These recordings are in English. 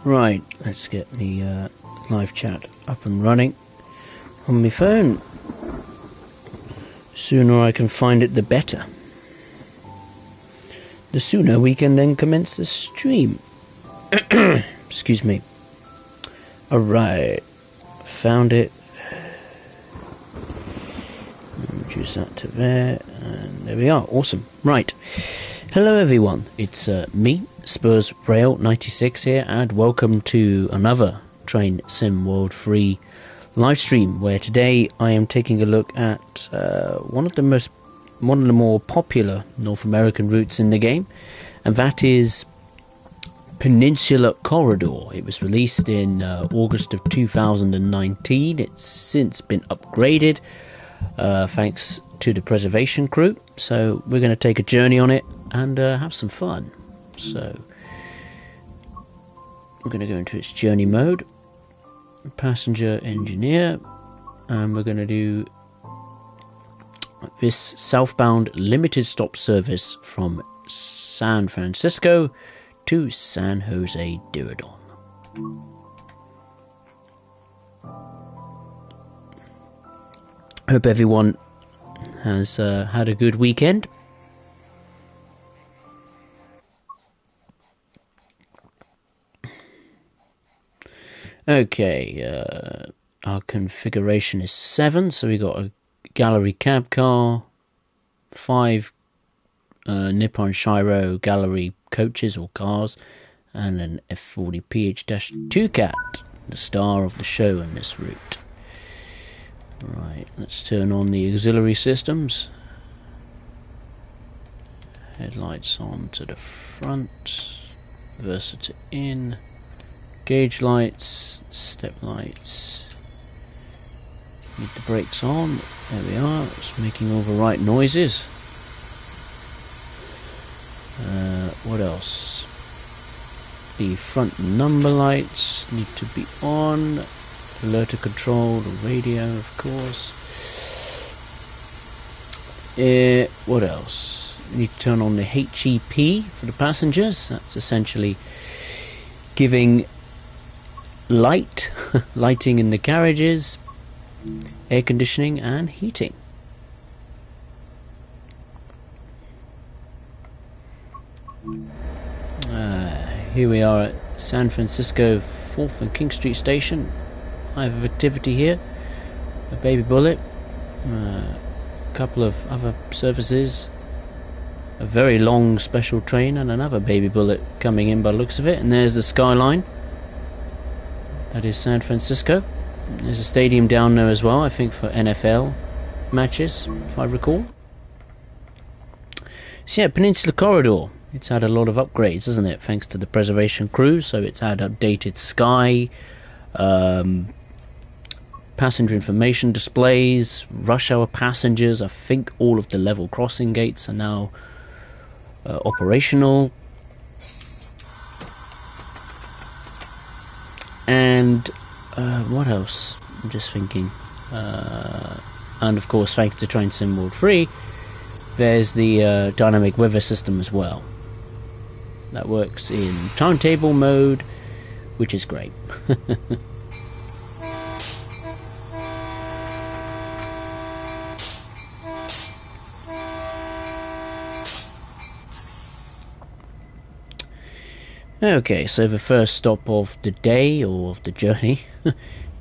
Right, let's get the live chat up and running on my phone. Sooner I can find it, the better. The sooner we can then commence the stream. Excuse me. Alright, found it. Reduce that to there, and there we are. Awesome. Right. Hello everyone, it's me, Spurs Rail 96 here, and welcome to another Train Sim World Free live stream, where today I am taking a look at one of the more popular North American routes in the game, and that is Peninsula Corridor. It was released in August of 2019. It's since been upgraded thanks to the preservation crew, so we're going to take a journey on it and have some fun. So we're going to go into its journey mode, passenger engineer, and we're going to do this southbound limited stop service from San Francisco to San Jose Diridon. Hope everyone has had a good weekend. Okay, our configuration is 7, so we got a gallery cab car, 5 Nippon Shiro gallery coaches or cars, and an F40 PH-2 cat, the star of the show in this route. Right, let's turn on the auxiliary systems. Headlights on to the front, reverser to in, gauge lights, step lights. Need the brakes on. There we are. It's making all the right noises. What else? The front number lights need to be on. Alerter control, the radio, of course. What else? Need to turn on the HEP for the passengers. That's essentially giving lighting in the carriages, air conditioning and heating. Here we are at San Francisco 4th and King Street Station. I have activity here, a baby bullet, a couple of other services, a very long special train and another baby bullet coming in by the looks of it. And there's the skyline. That is San Francisco. There's a stadium down there as well, I think for NFL matches, if I recall. So yeah, Peninsula Corridor. It's had a lot of upgrades, hasn't it? Thanks to the preservation crew. So it's had updated sky, passenger information displays, rush hour passengers. I think all of the level crossing gates are now operational. And what else? I'm just thinking. And of course, thanks to Train Sim World Free, there's the dynamic weather system as well. That works in timetable mode, which is great. Okay, so the first stop of the day, or of the journey,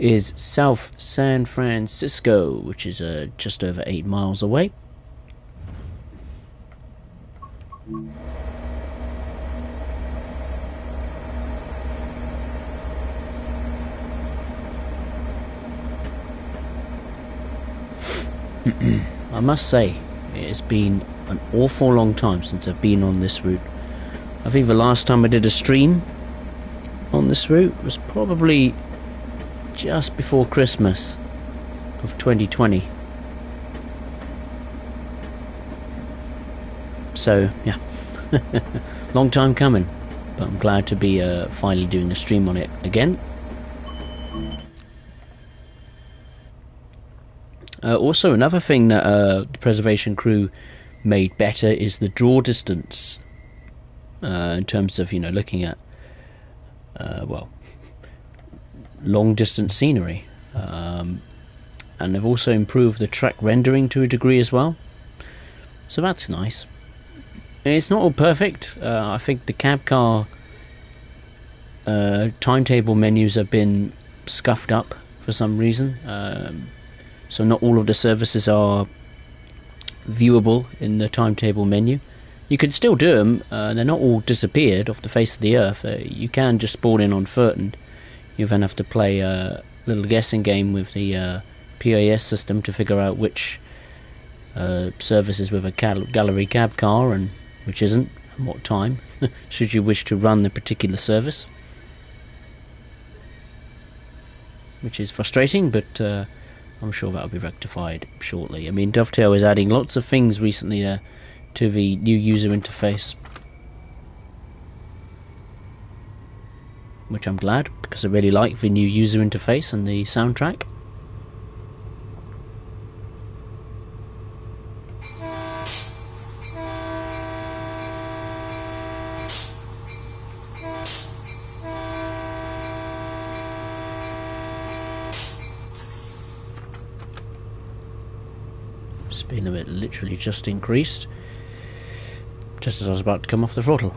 is South San Francisco, which is just over 8 miles away. I must say, it has been an awful long time since I've been on this route. I think the last time I did a stream on this route was probably just before Christmas of 2020. So, yeah, long time coming, but I'm glad to be finally doing a stream on it again. Also, another thing that the preservation crew made better is the draw distance, in terms of, looking at well, long distance scenery. And they've also improved the track rendering to a degree as well, so that's nice. It's not all perfect. I think the cab car timetable menus have been scuffed up for some reason, so not all of the services are viewable in the timetable menu. You can still do them, they're not all disappeared off the face of the earth. You can just spawn in on foot, and you then have to play a little guessing game with the PAS system to figure out which service is with a gallery cab car and which isn't, and what time, should you wish to run the particular service. Which is frustrating, but I'm sure that'll be rectified shortly. I mean, Dovetail is adding lots of things recently to the new user interface, which I'm glad, because I really like the new user interface and the soundtrack. Speed limit literally just increased, just as I was about to come off the throttle.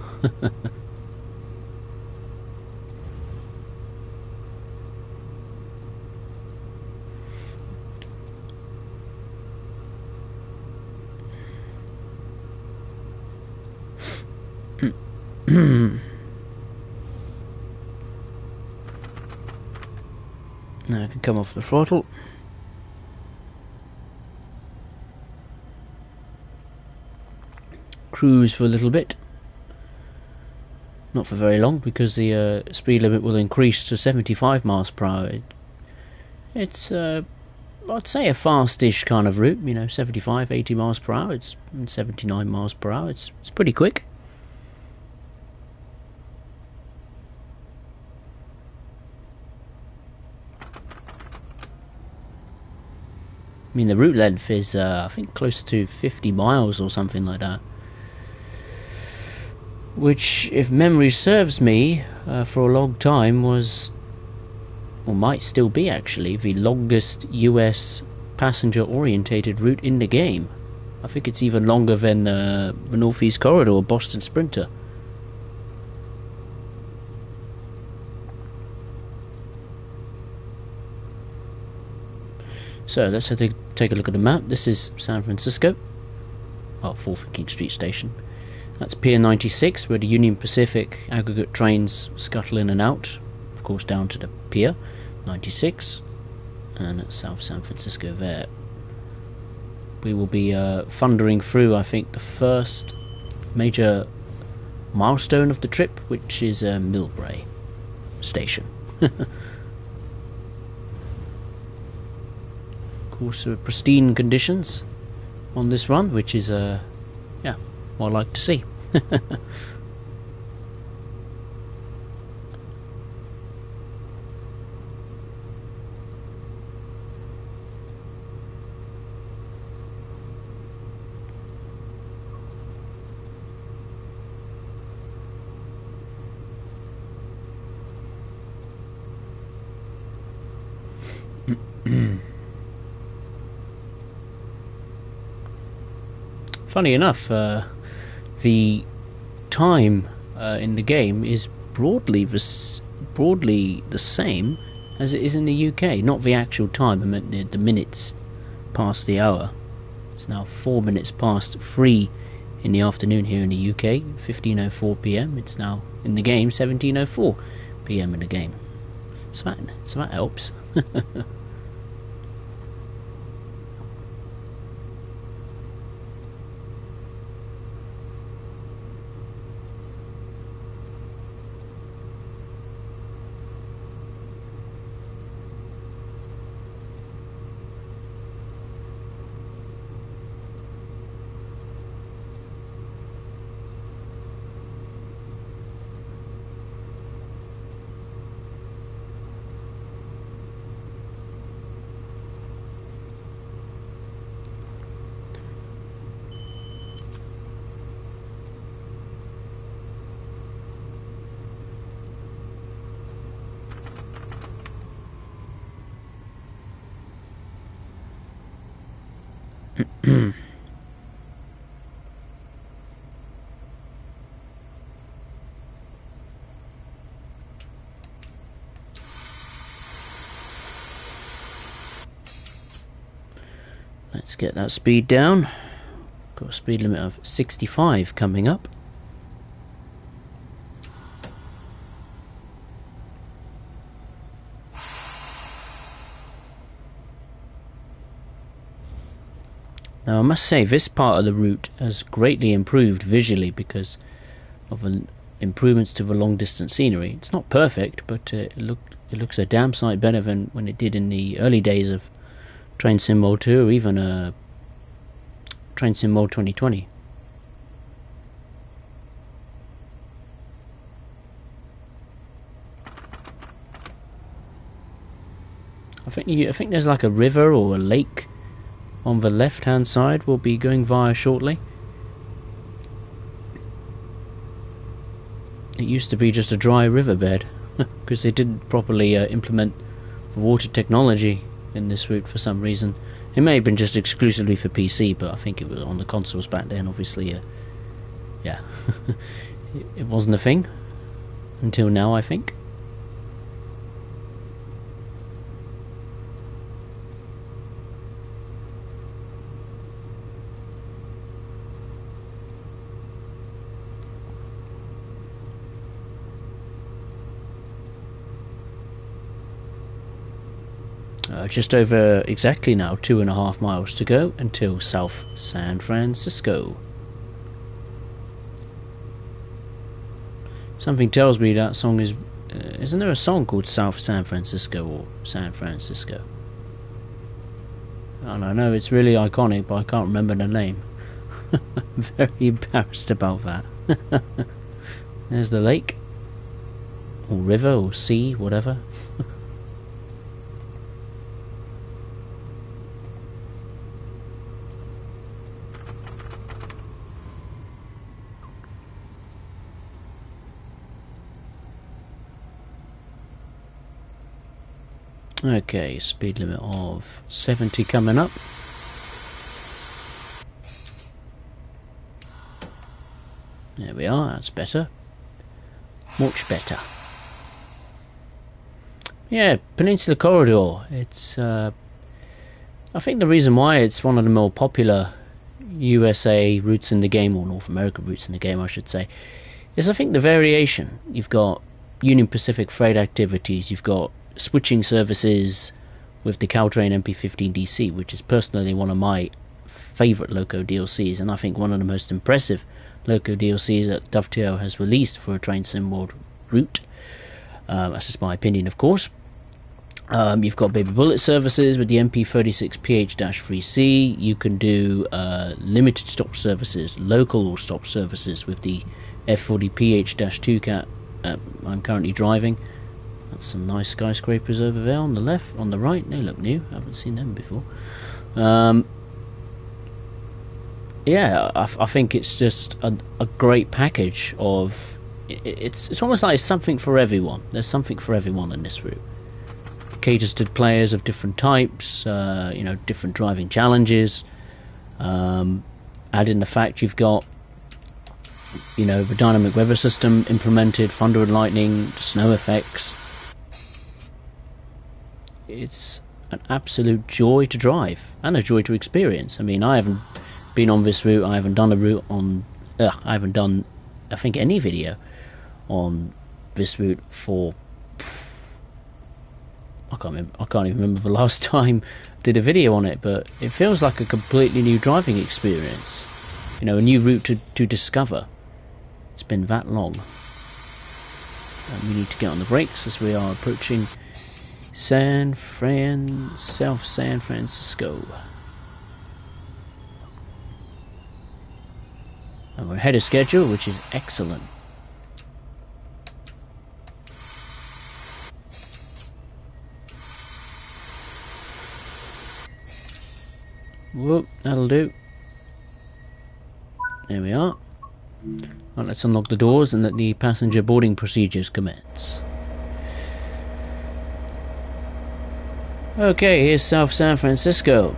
Now I can come off the throttle. Cruise for a little bit. Not for very long, because the speed limit will increase to 75 miles per hour. It's I'd say a fast-ish kind of route, 75, 80 miles per hour. It's 79 miles per hour. It's pretty quick. I mean, the route length is, I think, close to 50 miles or something like that. Which, if memory serves me, for a long time was, or might still be actually, the longest US passenger-orientated route in the game. I think it's even longer than the Northeast Corridor or Boston Sprinter. So let's take a look at the map. This is San Francisco, well, 4th and King Street Station. That's Pier 96, where the Union Pacific aggregate trains scuttle in and out, of course down to the Pier 96, and that's South San Francisco there. We will be thundering through, I think, the first major milestone of the trip, which is Millbrae Station. Of course, pristine conditions on this run, which is yeah, what I like to see. Funny enough, the time in the game is broadly the same as it is in the UK. Not the actual time, I meant the minutes past the hour. It's now 4 minutes past 3 in the afternoon here in the UK, 15:04 PM. It's now in the game 17:04 PM in the game. So that helps. Let's get that speed down. Got a speed limit of 65 coming up. Now I must say this part of the route has greatly improved visually because of improvements to the long distance scenery. It's not perfect, but it looks a damn sight better than when it did in the early days of Train Sim Mode 2 or even Train Sim Mode 2020. I think there's like a river or a lake on the left hand side we'll be going via shortly. It used to be just a dry riverbed because they didn't properly implement the water technology in this route for some reason. It may have been just exclusively for PC, but I think it was on the consoles back then. Obviously, yeah, it wasn't a thing until now, I think. Just over exactly now 2.5 miles to go until South San Francisco. Something tells me that song is... isn't there a song called South San Francisco or San Francisco? And I know it's really iconic, but I can't remember the name. I'm very embarrassed about that. There's the lake. Or river or sea, whatever. Okay, speed limit of 70 coming up. There we are, that's better. Much better. Yeah, Peninsula Corridor. It's, I think the reason why it's one of the more popular USA routes in the game, or North America routes in the game, I should say, is I think the variation. You've got Union Pacific freight activities, you've got switching services with the Caltrain MP15DC, which is personally one of my favourite Loco DLCs, and I think one of the most impressive Loco DLCs that Dovetail has released for a Train Sim World route. That's just my opinion, of course. You've got Baby Bullet services with the MP36PH-3C. You can do limited stop services, local stop services with the F40PH-2CAT I'm currently driving. That's some nice skyscrapers over there on the left, on the right. They look new. I haven't seen them before. Yeah, I think it's just a great package of. It's almost like it's something for everyone. There's something for everyone in this route. It caters to players of different types, different driving challenges. Add in the fact you've got, the dynamic weather system implemented, thunder and lightning, snow effects. It's an absolute joy to drive and a joy to experience. I mean, I haven't been on this route. I haven't done a route on. I haven't done, I think, any video on this route for. I can't even remember the last time I did a video on it. But it feels like a completely new driving experience. A new route to discover. It's been that long. And we need to get on the brakes as we are approaching South San Francisco. And we're ahead of schedule, which is excellent. Whoop, that'll do. There we are. Right, let's unlock the doors and let the passenger boarding procedures commence. Okay, here's South San Francisco.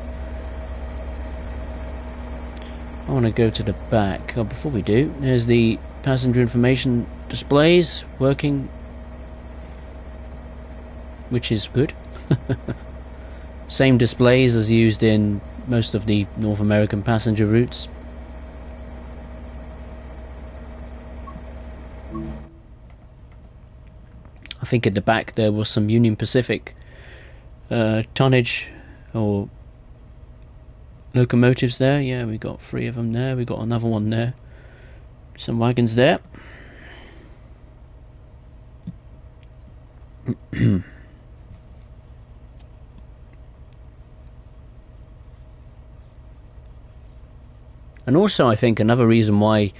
want to go to the back. Oh, before we do, there's the passenger information displays working, which is good. Same displays as used in most of the North American passenger routes. I think at the back there was some Union Pacific tonnage or locomotives there. Yeah, we got 3 of them there. We got another one there. Some wagons there. And also, I think another reason why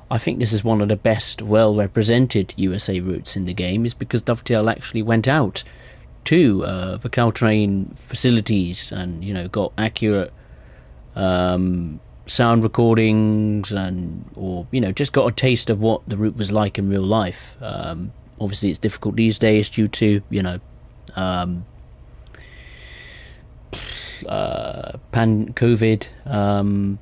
I think this is one of the best well-represented USA routes in the game is because Dovetail actually went out to the Caltrain facilities and, you know, got accurate sound recordings or, you know, just got a taste of what the route was like in real life. Obviously, it's difficult these days due to, you know, COVID.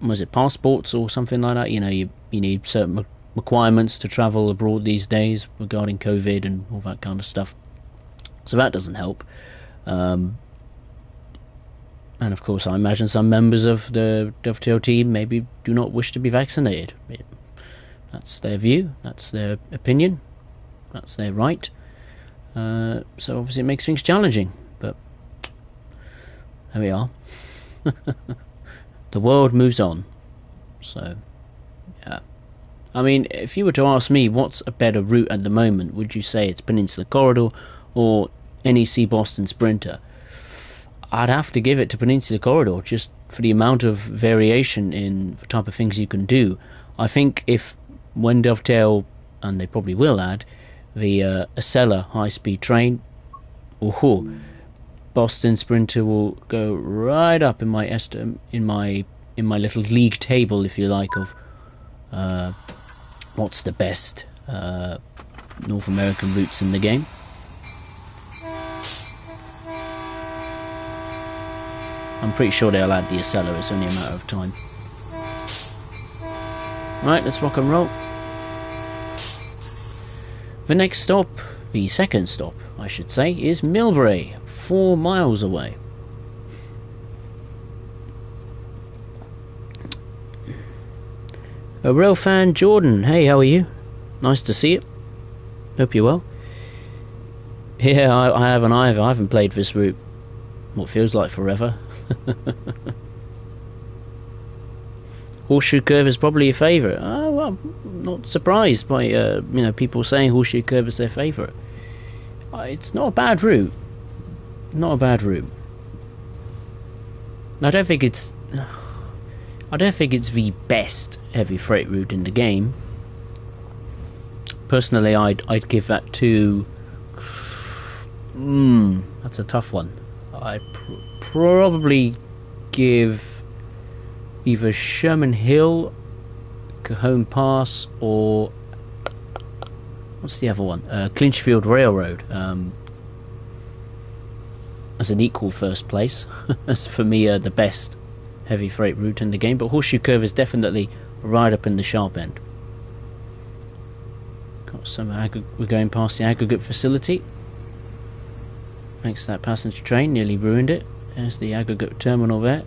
Was it passports or something like that? You know, you need certain requirements to travel abroad these days regarding COVID and all that kind of stuff. So that doesn't help. And of course, I imagine some members of the Dovetail team maybe do not wish to be vaccinated. That's their view, that's their opinion, that's their right. So obviously it makes things challenging, but there we are. The world moves on. So, yeah. I mean, if you were to ask me what's a better route at the moment, would you say it's Peninsula Corridor or NEC Boston Sprinter? I'd have to give it to Peninsula Corridor just for the amount of variation in the type of things you can do. I think when Dovetail, and they probably will add, the Acela high-speed train, Boston Sprinter will go right up in my little league table, if you like, of what's the best North American routes in the game. I'm pretty sure they'll add the Acela. It's only a matter of time. Right, let's rock and roll. The next stop, the second stop, I should say, is Millbrae. 4 miles away. A real fan, Jordan. Hey, how are you? Nice to see you. Hope you're well. Yeah, I haven't either. I haven't played this route what feels like forever. Horseshoe Curve is probably your favourite. Well, I'm not surprised by people saying Horseshoe Curve is their favourite. It's not a bad route. Not a bad route. I don't think it's the best heavy freight route in the game. Personally, I'd give that to. That's a tough one. I'd probably give either Sherman Hill, Cajon Pass, or what's the other one? Clinchfield Railroad. As an equal first place. As for me, the best heavy freight route in the game, but Horseshoe Curve is definitely right up in the sharp end. Got some we're going past the aggregate facility. Thanks to that passenger train, nearly ruined it. There's the aggregate terminal there.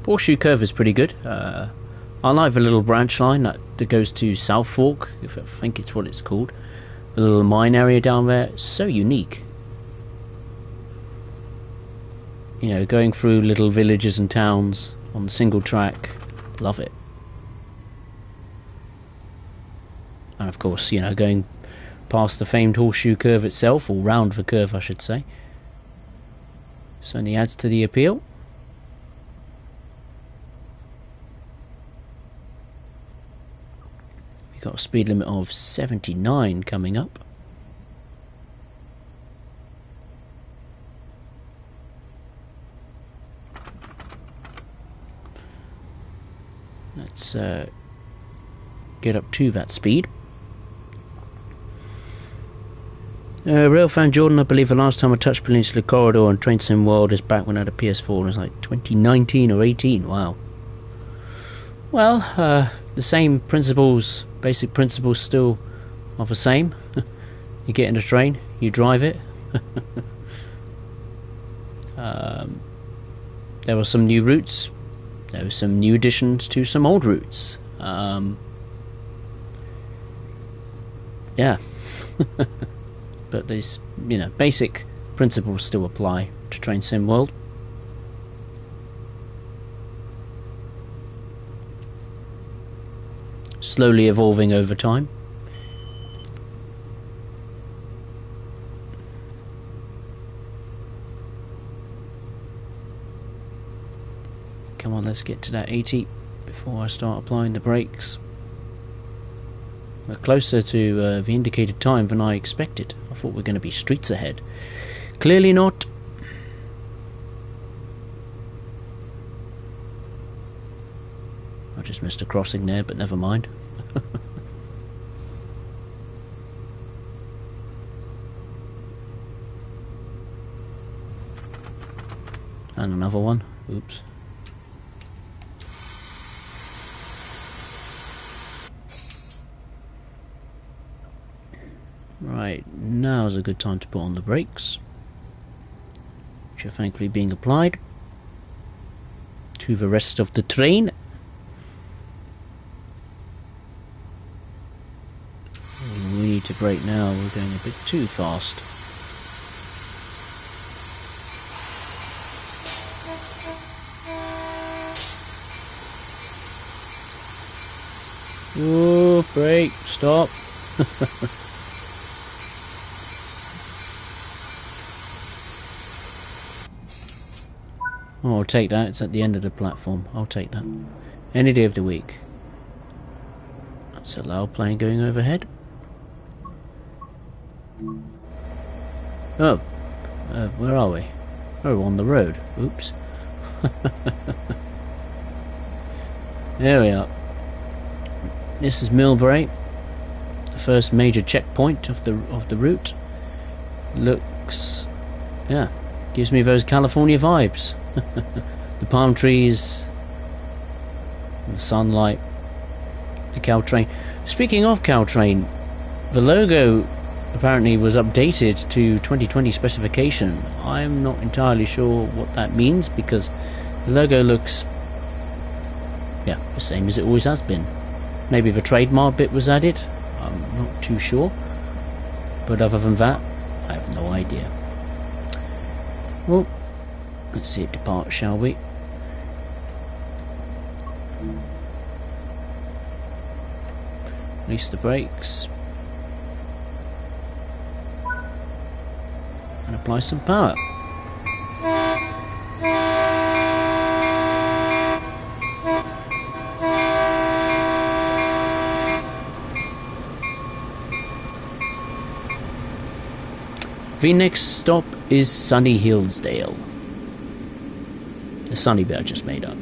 Horseshoe Curve is pretty good. I like the little branch line that goes to South Fork, if I think it's what it's called. The little mine area down there, it's so unique. You know, going through little villages and towns on the single track, love it. And of course, you know, going past the famed Horseshoe Curve itself, or round the curve I should say, certainly adds to the appeal. We've got a speed limit of 79 coming up. let's get up to that speed. Railfan Jordan, I believe the last time I touched Peninsula Corridor on Train Sim World is back when I had a PS4. It was like 2019 or 18. Wow. Well, the same principles, basic principles still are the same. You get in a train, you drive it. There were some new routes. There were some new additions to some old routes. Yeah. But these, basic principles still apply to Train Sim World. Slowly evolving over time. Come on, let's get to that 80 before I start applying the brakes. We're closer to the indicated time than I expected. I thought we were going to be streets ahead. Clearly not. I just missed a crossing there, but never mind. And another one. Oops. Right, now's a good time to put on the brakes, which are thankfully being applied to the rest of the train. We need to brake now, we're going a bit too fast. Oh, brake, stop. Oh, I'll take that. It's at the end of the platform. I'll take that. Any day of the week. That's a loud plane going overhead. Oh. Where are we? Oh, on the road. Oops. There we are. This is Millbrae. The first major checkpoint of the route. Looks... yeah. Gives me those California vibes. The palm trees, the sunlight, the Caltrain. Speaking of Caltrain, the logo apparently was updated to 2020 specification. I'm not entirely sure what that means because the logo looks, yeah, the same as it always has been. Maybe the trademark bit was added. I'm not too sure. But other than that, I have no idea. Well, let's see it depart, shall we? Release the brakes. And apply some power. The next stop is Sunny Hillsdale. The Sunny bit I just made up.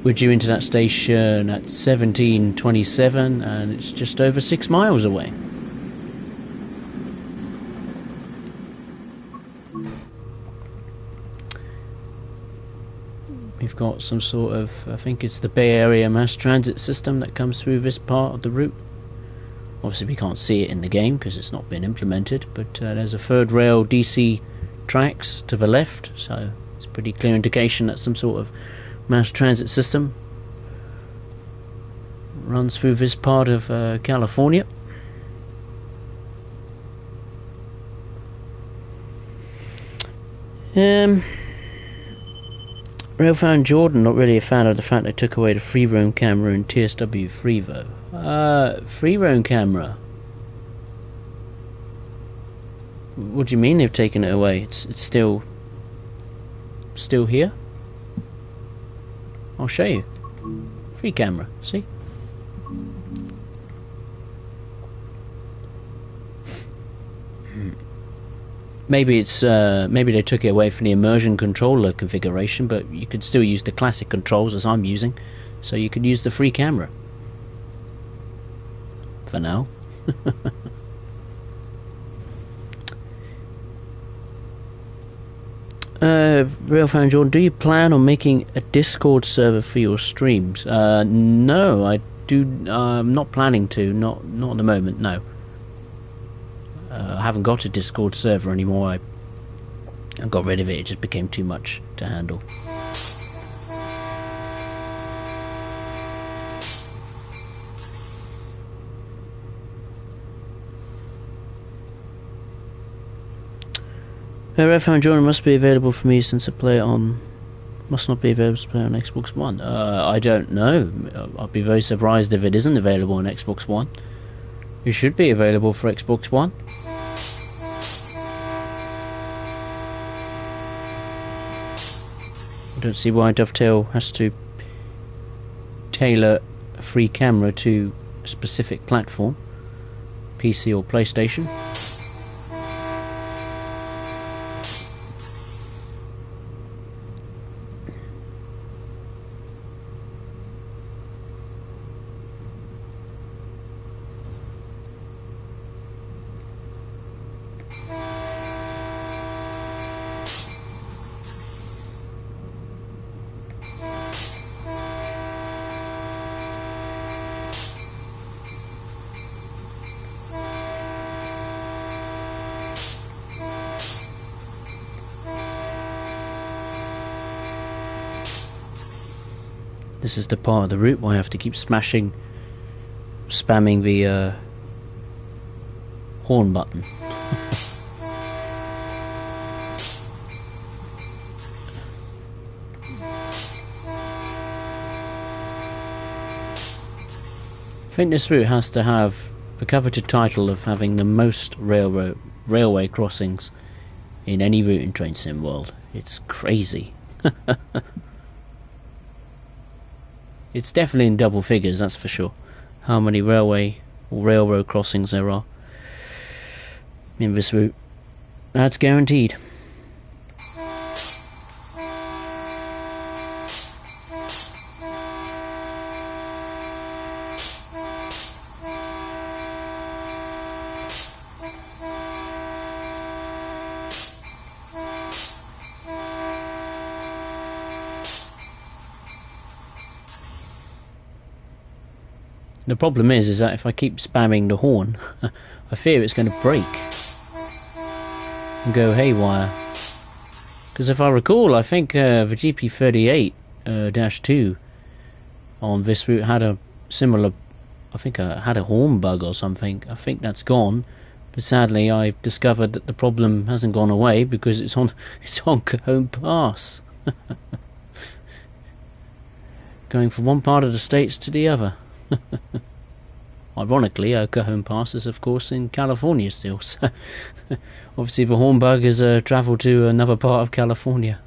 We're due into that station at 17:27 and it's just over 6 miles away. We've got some sort of, I think it's the Bay Area mass transit system that comes through this part of the route. Obviously we can't see it in the game because it's not been implemented, but there's a third rail DC tracks to the left, so it's a pretty clear indication that some sort of mass transit system runs through this part of California. Railfan Jordan, not really a fan of the fact they took away the free roam camera in TSW 3 though. Free roam camera? What do you mean they've taken it away? It's still here? I'll show you. Free camera, see? Maybe it's maybe they took it away from the immersion controller configuration, but you could still use the classic controls as I'm using, so you could use the free camera for now. Real Fan Jordan, do you plan on making a Discord server for your streams? No, I do. I'm not planning to. Not at the moment. No. I haven't got a Discord server anymore. I got rid of it. It just became too much to handle. Red Fan Jordan must be available for me since I play it on. Must not be available to play on Xbox One. I don't know. I'll be very surprised if it isn't available on Xbox One. It should be available for Xbox One. I don't see why Dovetail has to tailor a free camera to a specific platform, PC or PlayStation. This is the part of the route where I have to keep spamming the horn button. I think this route has to have the coveted title of having the most railway crossings in any route in Train Sim World. It's crazy. It's definitely in double figures, that's for sure. How many railway or railroad crossings there are in this route. That's guaranteed. The problem is that if I keep spamming the horn, I fear it's going to break and go haywire. Because if I recall, I think the GP38-2 on this route had a similar, I think had a horn bug or something. I think that's gone, but sadly I discovered that the problem hasn't gone away because it's on Cajon Pass, going from one part of the States to the other. Ironically, Cajon Pass is of course in California still, so obviously the hornbug has travelled to another part of California.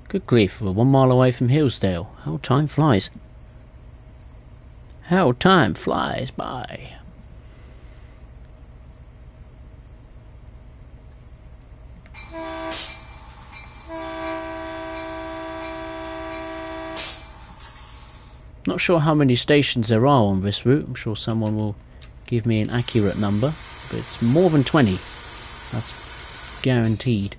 Good grief, we're 1 mile away from Hillsdale. How time flies. How time flies by. Not sure how many stations there are on this route. I'm sure someone will give me an accurate number, but it's more than 20. That's guaranteed.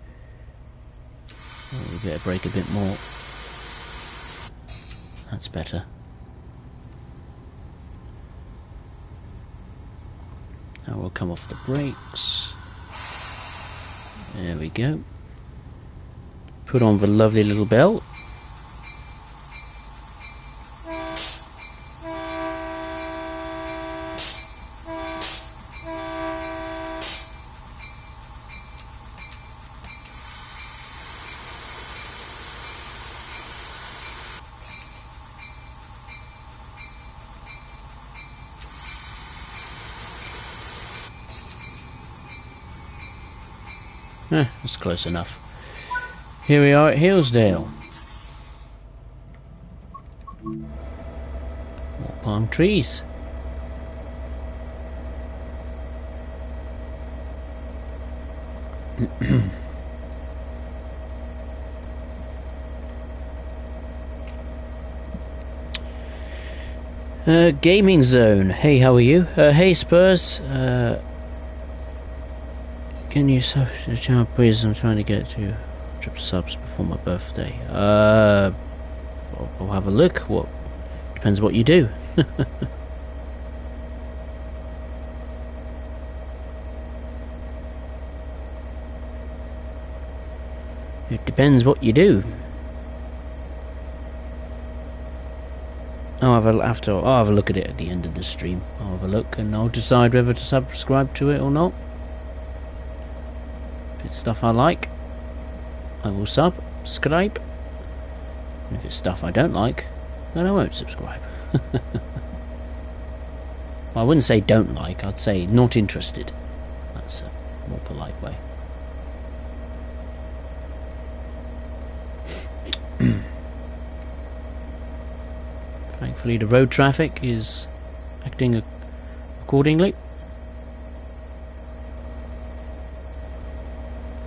Oh, we better brake a bit more. That's better. Now we'll come off the brakes. There we go. Put on the lovely little bell. That's close enough. Here we are at Hillsdale. More palm trees. Gaming Zone. Hey, how are you? Hey, Spurs. Can you sub to the channel, please? I'm trying to get to 100 subs before my birthday. I'll have a look. What depends what you do. It depends what you do. I'll have a look at it at the end of the stream. I'll have a look and I'll decide whether to subscribe to it or not. If it's stuff I like, I will subscribe. And if it's stuff I don't like, then I won't subscribe. Well, I wouldn't say don't like, I'd say not interested. That's a more polite way. Thankfully the road traffic is acting accordingly.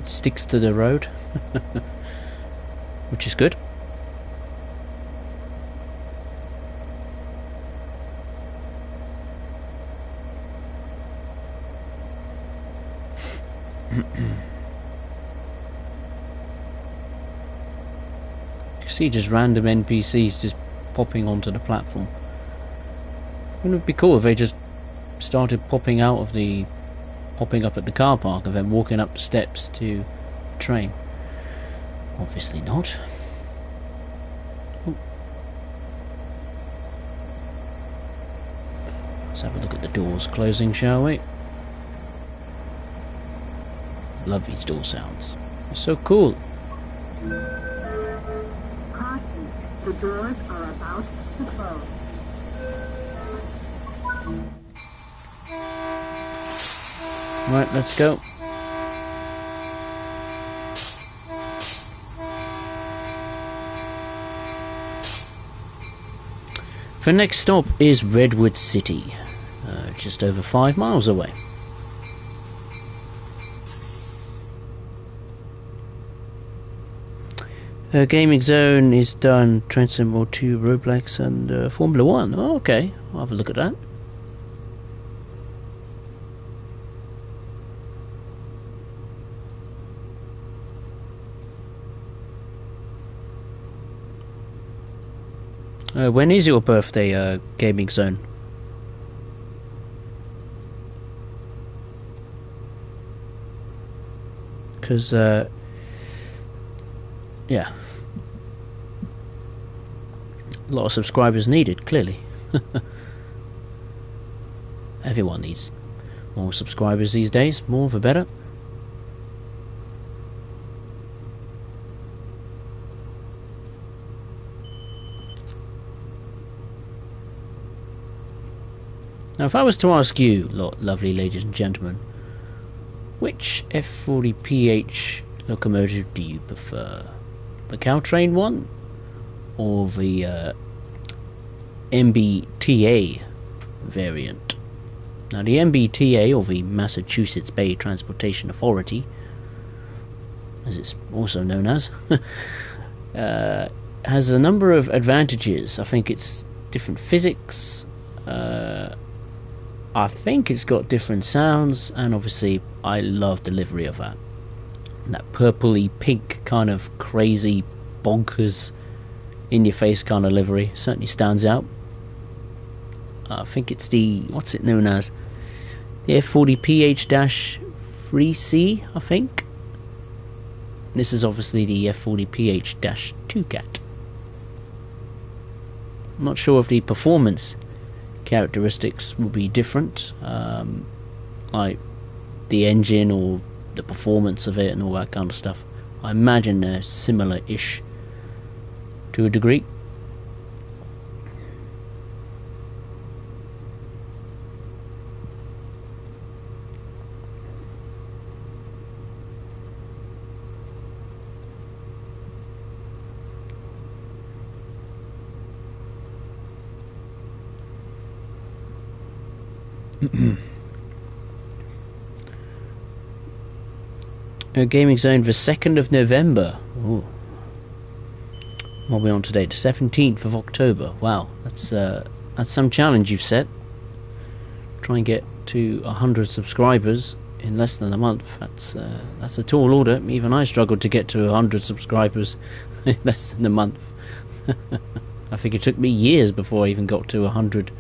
It sticks to the road, which is good. You see just random NPCs just popping onto the platform. Wouldn't it be cool if they just started popping up at the car park and then walking up the steps to the train? Obviously not. Ooh. Let's have a look at the doors closing, shall we? Love these door sounds. They're so cool. The doors are about to close. Right, let's go. The next stop is Redwood City, just over 5 miles away. Gaming Zone is done Train Sim 2, Roblox and Formula 1. Oh, okay, I'll have a look at that. When is your birthday, Gaming Zone? Because, yeah. A lot of subscribers needed, clearly. Everyone needs more subscribers these days, more the better. Now, if I was to ask you, lovely ladies and gentlemen, which F40PH locomotive do you prefer? The Caltrain one or the MBTA variant? Now, the MBTA, or the Massachusetts Bay Transportation Authority, as it's also known as, has a number of advantages. I think it's different physics, I think it's got different sounds, and obviously I love the livery of that. That purpley pink kind of crazy bonkers in your face kind of livery certainly stands out. I think it's the, what's it known as? The F40PH-3C, I think. This is obviously the F40PH-2 Cat. I'm not sure if the performance characteristics will be different, like the engine or the performance of it and all that kind of stuff. I imagine they're similar-ish to a degree. Gaming Zone the 2nd of November. Ooh. What are we on today? The 17th of October. Wow, that's some challenge you've set. Try and get to 100 subscribers in less than a month. That's a tall order. Even I struggled to get to 100 subscribers in less than a month. I think it took me years before I even got to 100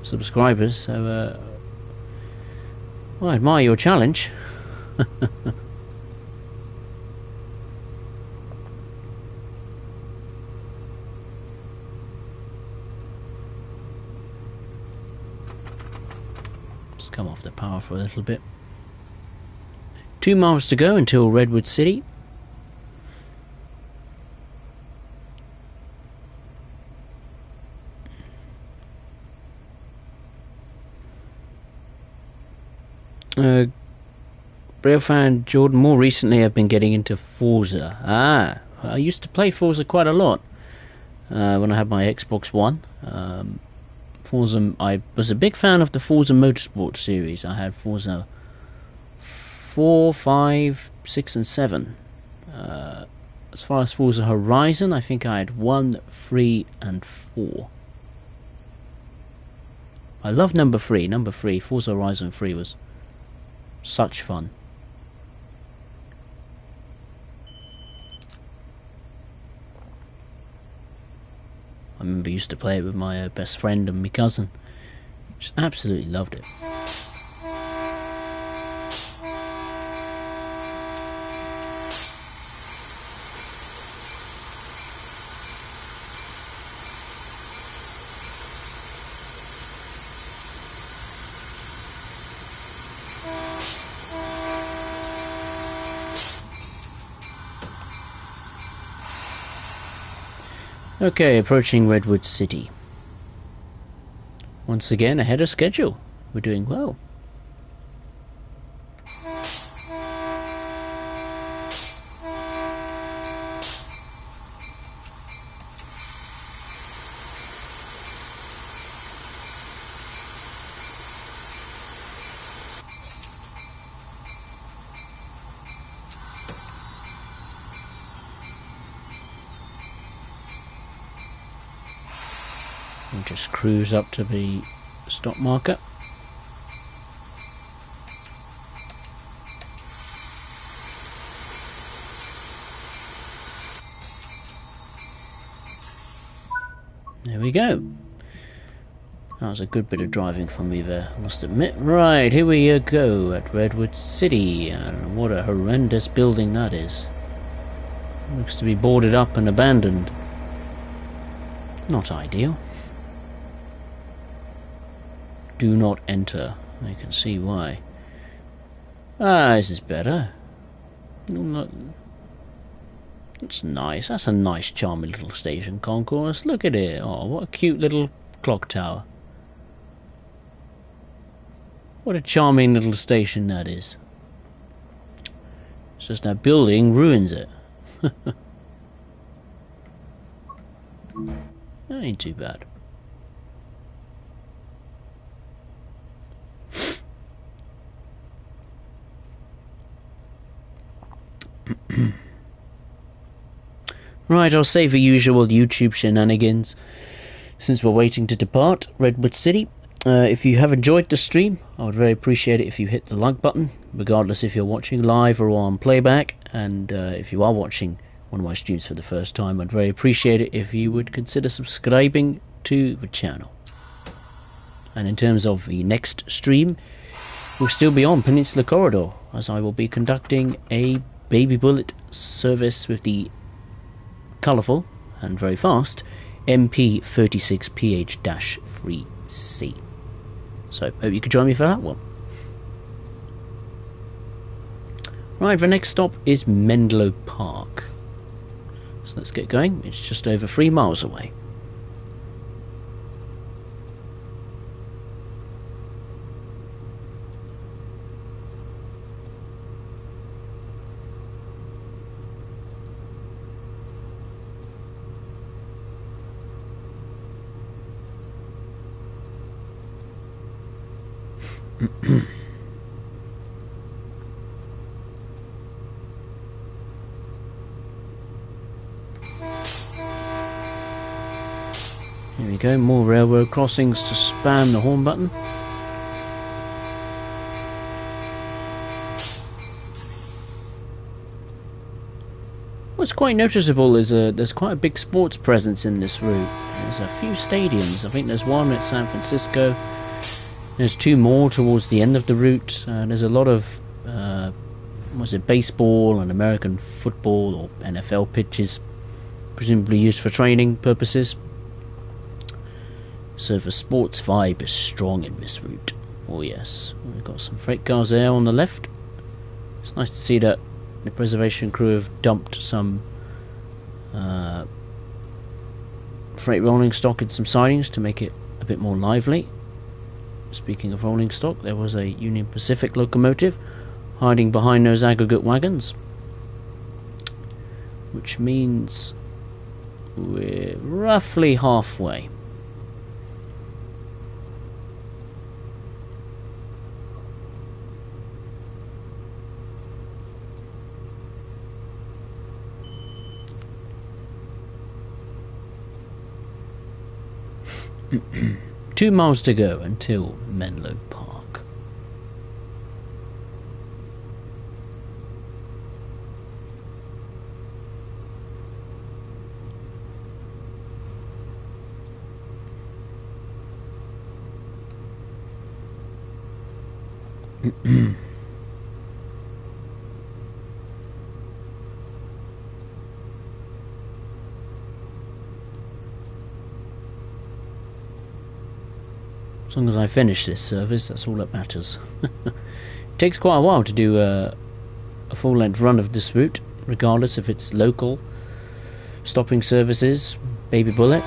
subscribers. So, I admire your challenge. Just come off the power for a little bit. 2 miles to go until Redwood City. Real fan Jordan, more recently I've been getting into Forza. I used to play Forza quite a lot when I had my Xbox One. Forza, I was a big fan of the Forza Motorsport series. I had Forza 4, 5, 6 and 7. As far as Forza Horizon, I think I had 1, 3 and 4. I love number 3. Number 3, Forza Horizon 3 was such fun. I remember I used to play it with my best friend and my cousin. Just absolutely loved it. Okay, approaching Redwood City. Once again, ahead of schedule. We're doing well. We'll just cruise up to the stop marker. There we go. That was a good bit of driving from me there, I must admit. Right, here we go at Redwood City, and what a horrendous building that is. Looks to be boarded up and abandoned. Not ideal. Do not enter. I can see why. This is better. That's nice. That's a nice, charming little station concourse. Look at it. Oh, what a cute little clock tower. What a charming little station that is. It's just that building ruins it. That ain't too bad. Right, I'll save the usual YouTube shenanigans since we're waiting to depart Redwood City. If you have enjoyed the stream, I would very appreciate it if you hit the like button, regardless if you're watching live or on playback. And if you are watching one of my streams for the first time, I'd very appreciate it if you would consider subscribing to the channel. And in terms of the next stream, we'll still be on Peninsula Corridor, as I will be conducting a baby bullet service with the colourful and very fast MP36PH-3C. So hope you could join me for that one. Right, the next stop is Menlo Park. So let's get going. It's just over 3 miles away. Here we go, more railroad crossings to spam the horn button. What's quite noticeable is there's quite a big sports presence in this route. There's a few stadiums. I think there's one at San Francisco. There's two more towards the end of the route. There's a lot of baseball and American football or NFL pitches, presumably used for training purposes. So the sports vibe is strong in this route. Oh yes, we've got some freight cars there on the left. It's nice to see that the preservation crew have dumped some freight rolling stock in some sidings to make it a bit more lively. Speaking of rolling stock, there was a Union Pacific locomotive hiding behind those aggregate wagons, which means we're roughly halfway. Two miles to go until Menlo Park. As long as I finish this service, that's all that matters. It takes quite a while to do a full-length run of this route, regardless if it's local, stopping services, baby bullet,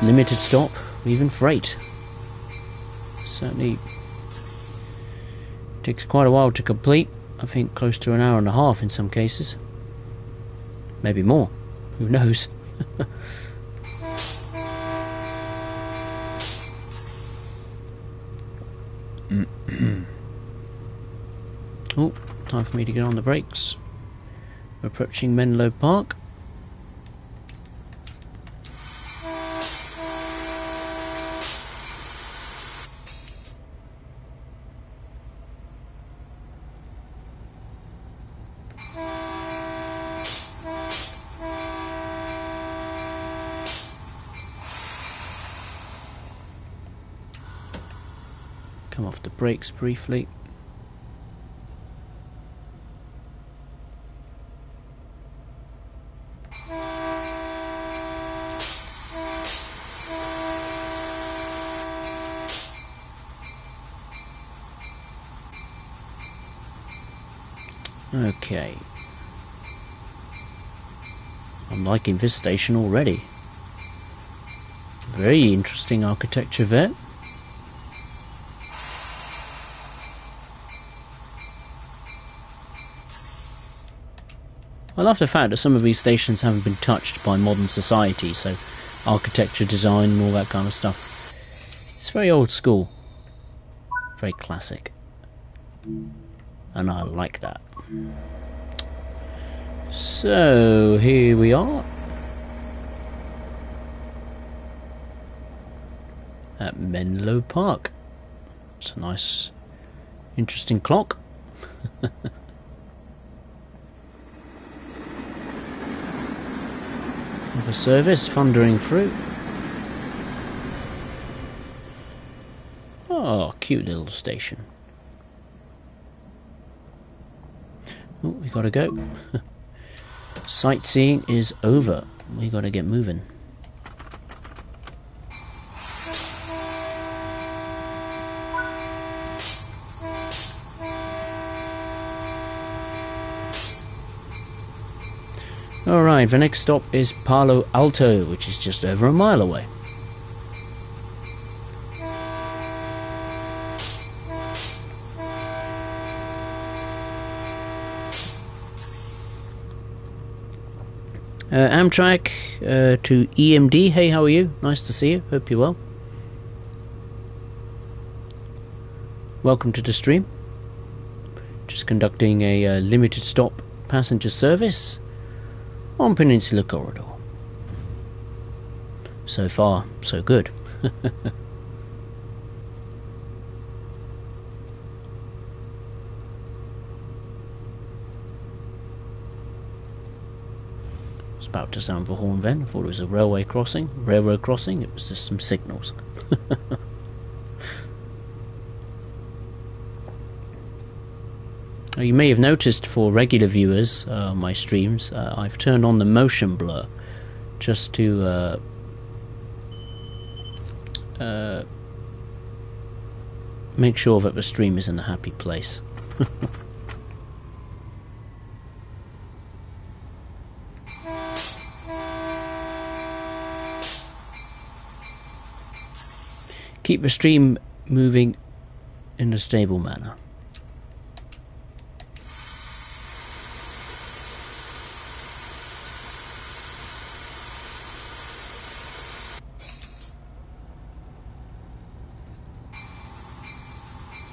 limited stop, or even freight. Certainly takes quite a while to complete. I think close to an hour and a half in some cases. Maybe more. Who knows? Oh, time for me to get on the brakes. We're approaching Menlo Park. Come off the brakes briefly. Okay. I'm liking this station already. Very interesting architecture there. I love the fact that some of these stations haven't been touched by modern society, so architecture, design and all that kind of stuff. It's very old school. Very classic. And I like that. So, here we are. At Menlo Park. It's a nice, interesting clock. Of a service thundering through. Oh, cute little station. Oh, we gotta go. Sightseeing is over. We gotta get moving. Alright, the next stop is Palo Alto, which is just over a mile away. Amtrak to EMD. Hey, how are you? Nice to see you. Hope you're well. welcome to the stream. Just conducting a limited stop passenger service on Peninsula Corridor. So far, so good. It's about to sound the horn then. I thought it was a railroad crossing. It was just some signals. You may have noticed for regular viewers my streams, I've turned on the motion blur just to make sure that the stream is in a happy place. Keep the stream moving in a stable manner.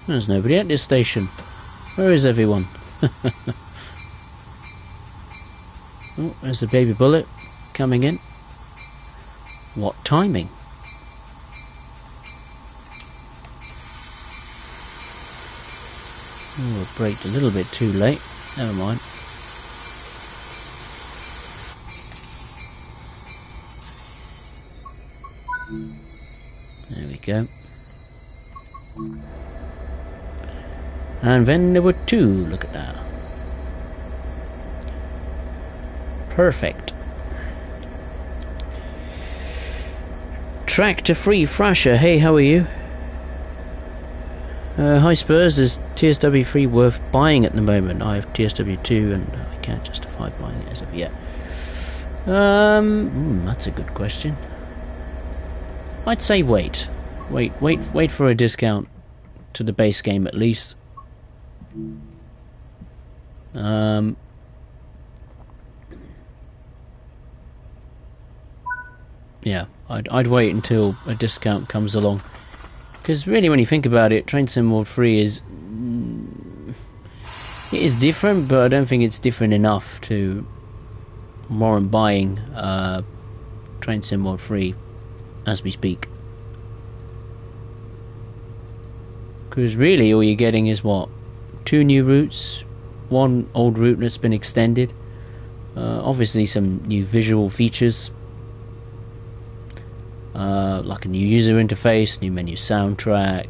There's nobody at this station. Where is everyone? Oh, there's a baby bullet coming in. What timing? Oh, it braked a little bit too late. Never mind. There we go. And then there were two. Look at that. Perfect. Tractor Free Thrasher. Hey, how are you? Hi Spurs. Is TSW 3 worth buying at the moment? I have TSW 2 and I can't justify buying it as of yet. That's a good question. I'd say wait for a discount to the base game at least. Yeah, I'd wait until a discount comes along, because really when you think about it, Train Sim World 3 is it is different, but I don't think it's different enough to warrant buying Train Sim World 3 as we speak. Because really all you're getting is what? 2 new routes, 1 old route that's been extended, obviously some new visual features, like a new user interface, new menu soundtrack,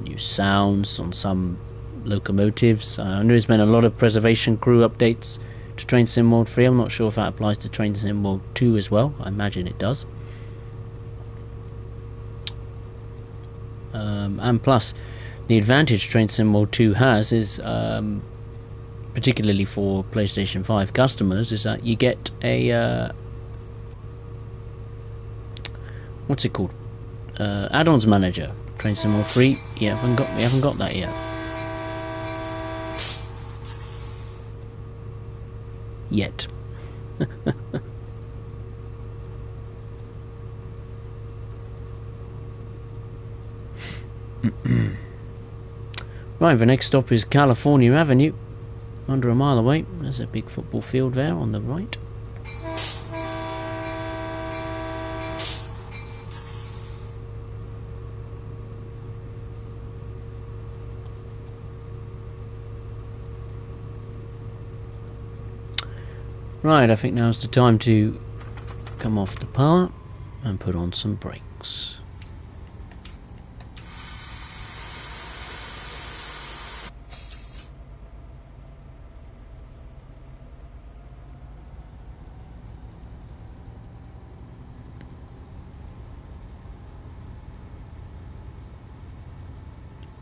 new sounds on some locomotives. I know there's been a lot of preservation crew updates to Train Sim World 3. I'm not sure if that applies to Train Sim World 2 as well. I imagine it does. And plus, the advantage Train Sim World 2 has is, particularly for PlayStation 5 customers, is that you get a what's it called? Add-ons manager. Train Sim World 3. We haven't got that yet. Right, the next stop is California Avenue, under a mile away. There's a big football field there on the right. Right, I think now's the time to come off the power and put on some brakes.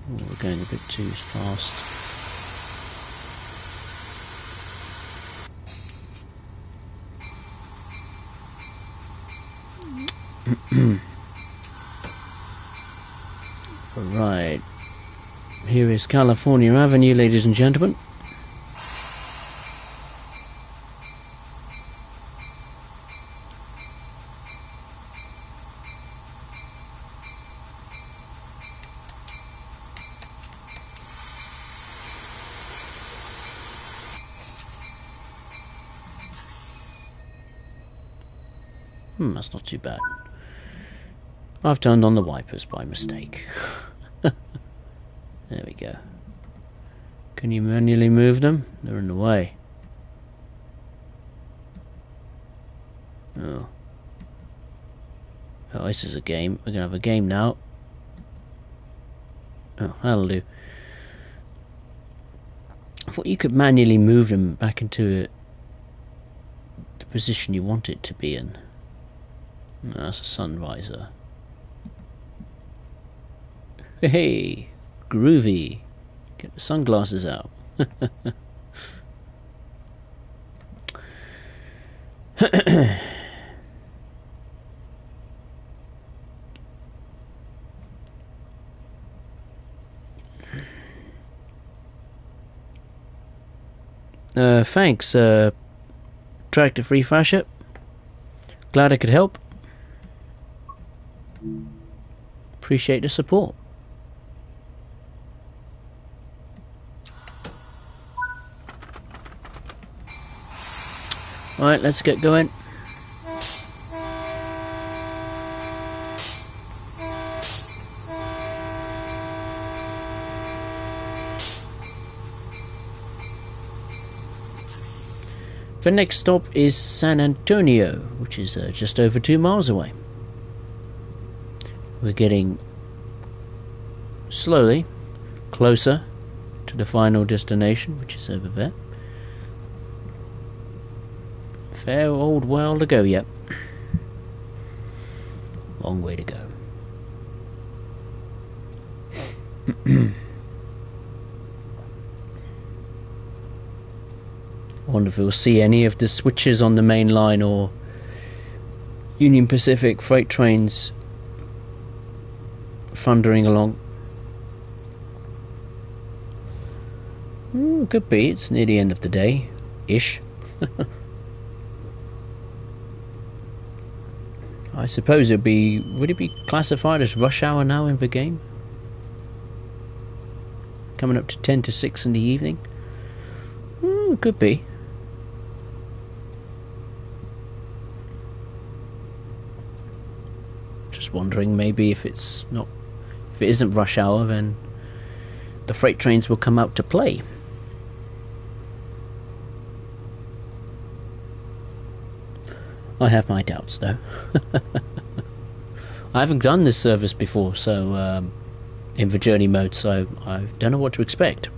Oh, we're going a bit too fast. Right, here is California Avenue, ladies and gentlemen. That's not too bad. I've turned on the wipers by mistake. There we go. Can you manually move them? They're in the way. Oh. Oh, this is a game. We're gonna have a game now. Oh, that'll do. I thought you could manually move them back into the position you want it to be in. No, that's a sun visor. Hey, groovy. Get the sunglasses out. Thanks, Tractor Free Fasher. Glad I could help. Appreciate the support. Alright, let's get going. The next stop is San Antonio, which is just over 2 miles away. We're getting slowly closer to the final destination, which is over there. Fair old while to go yet. Long way to go. I wonder if we'll see any of the switches on the main line or Union Pacific freight trains thundering along. Could be. It's near the end of the day ish. I suppose would it be classified as rush hour now in the game? Coming up to 10 to 6 in the evening? Could be. Just wondering, maybe if it isn't rush hour, then the freight trains will come out to play. I have my doubts, though. I haven't done this service before, so in the journey mode, so I don't know what to expect.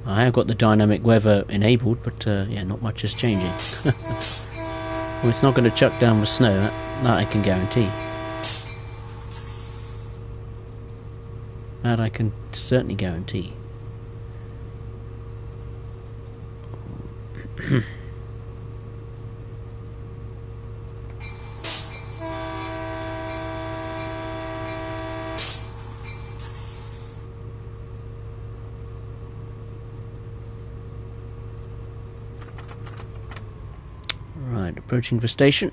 I have got the dynamic weather enabled, but yeah, not much is changing. Well, it's not going to chuck down with snow, that I can guarantee. That I can certainly guarantee. Right, approaching the station.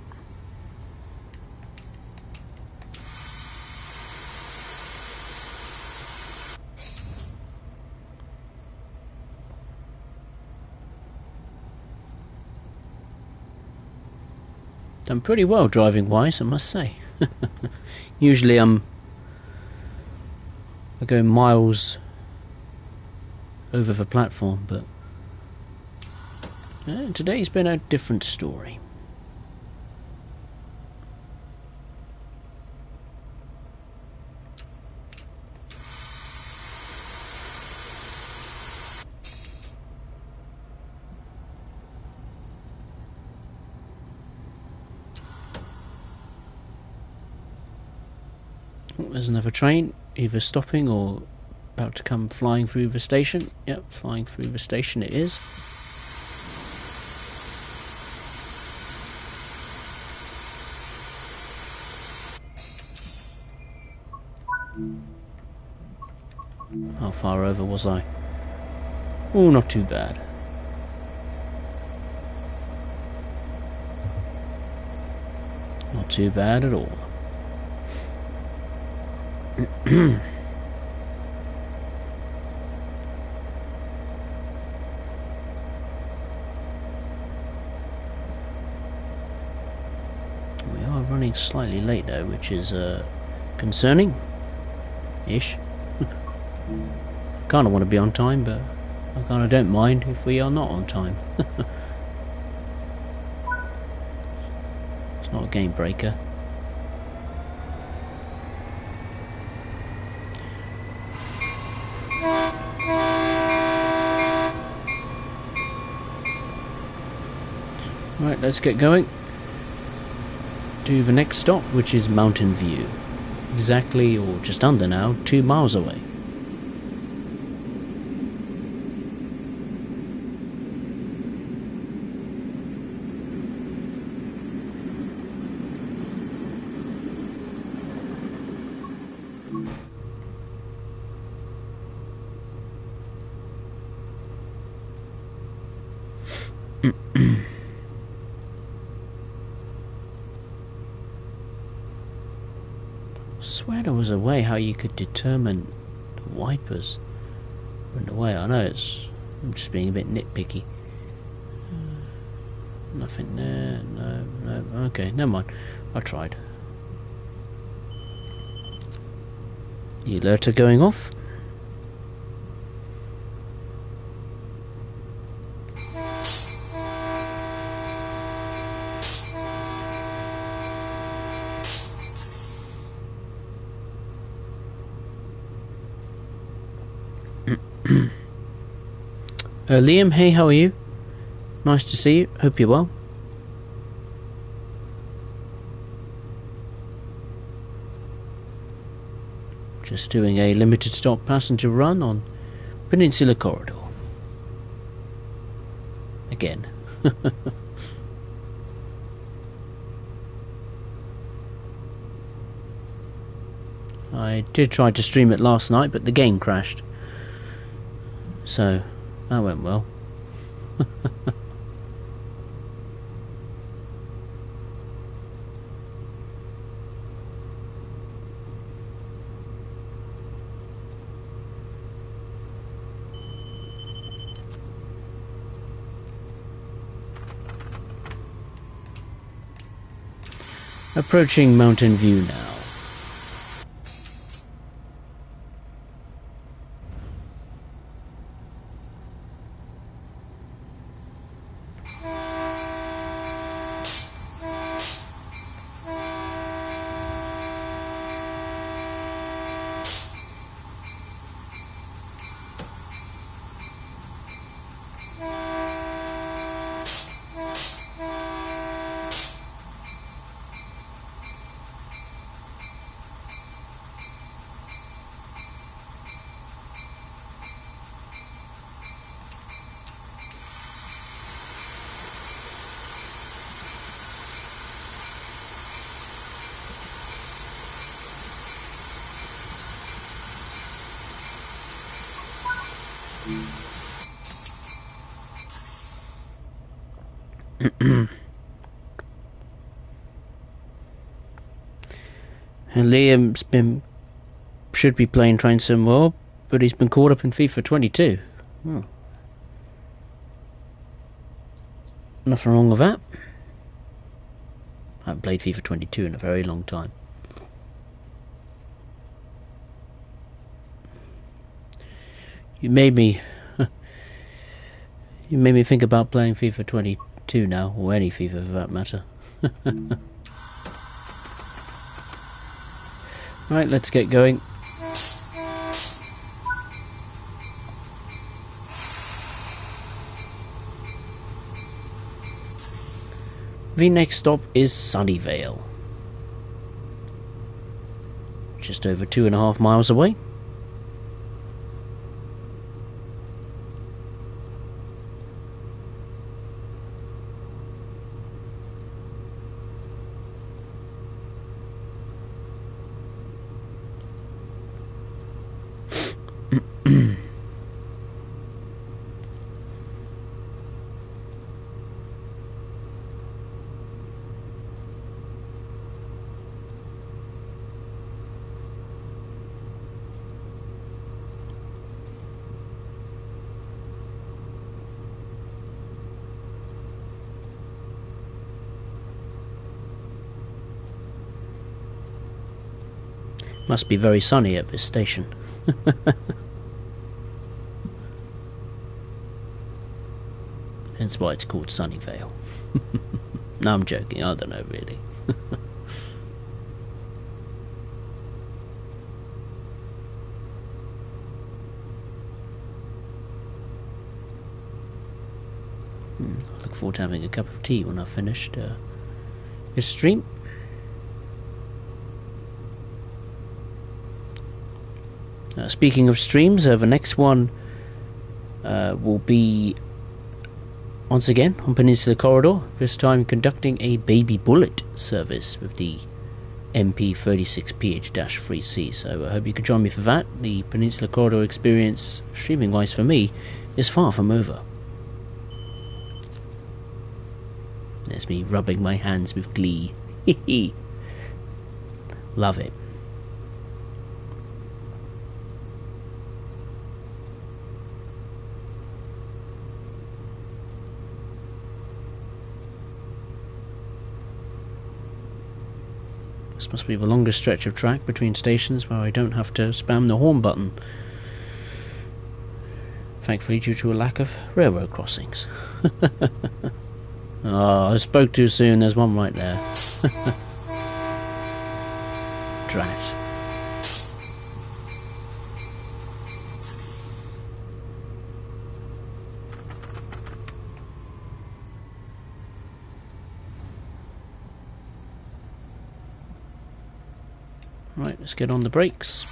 Done pretty well driving wise, I must say. Usually I go miles over the platform, but today's been a different story. There's another train, either stopping or about to come flying through the station. Yep, flying through the station it is. How far over was I? Oh, not too bad. Not too bad at all. running slightly late though, which is concerning-ish. Kind of want to be on time, but I kind of don't mind if we are not on time. It's not a game breaker. Right, let's get going to the next stop, which is Mountain View. Exactly, or just under now, 2 miles away. I swear there was a way how you could determine the wipers went away. I know I'm just being a bit nitpicky. Nothing there. No. Okay, never mind. I tried. The alert are going off. Liam, hey, how are you? Nice to see you. Hope you're well. Just doing a limited stop passenger run on Peninsula Corridor. Again. I did try to stream it last night, but the game crashed. So, that went well. Approaching Mountain View now. And Liam's should be playing Train Sim World, but he's been caught up in FIFA 22. Oh. Nothing wrong with that. I haven't played FIFA 22 in a very long time. You made me think about playing FIFA 22 now, or any FIFA for that matter. Right, let's get going. The next stop is Sunnyvale. Just over 2.5 miles away. Must be very sunny at this station. Hence why it's called Sunnyvale. No, I'm joking. I don't know really. I look forward to having a cup of tea when I've finished this stream. Speaking of streams, the next one will be once again on Peninsula Corridor, this time conducting a baby bullet service with the MP36PH-3C. So I hope you can join me for that. The Peninsula Corridor experience, streaming wise for me, is far from over. There's me rubbing my hands with glee. Love it. This must be the longest stretch of track between stations where I don't have to spam the horn button. Thankfully due to a lack of railroad crossings. Oh, I spoke too soon, there's one right there. Drat. Right, let's get on the brakes.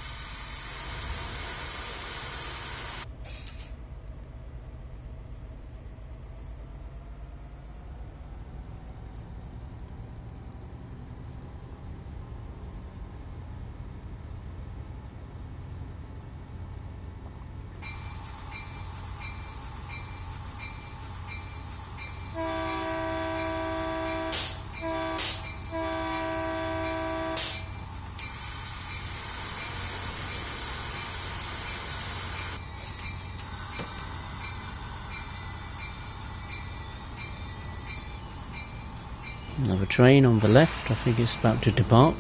Another train on the left, I think it's about to depart.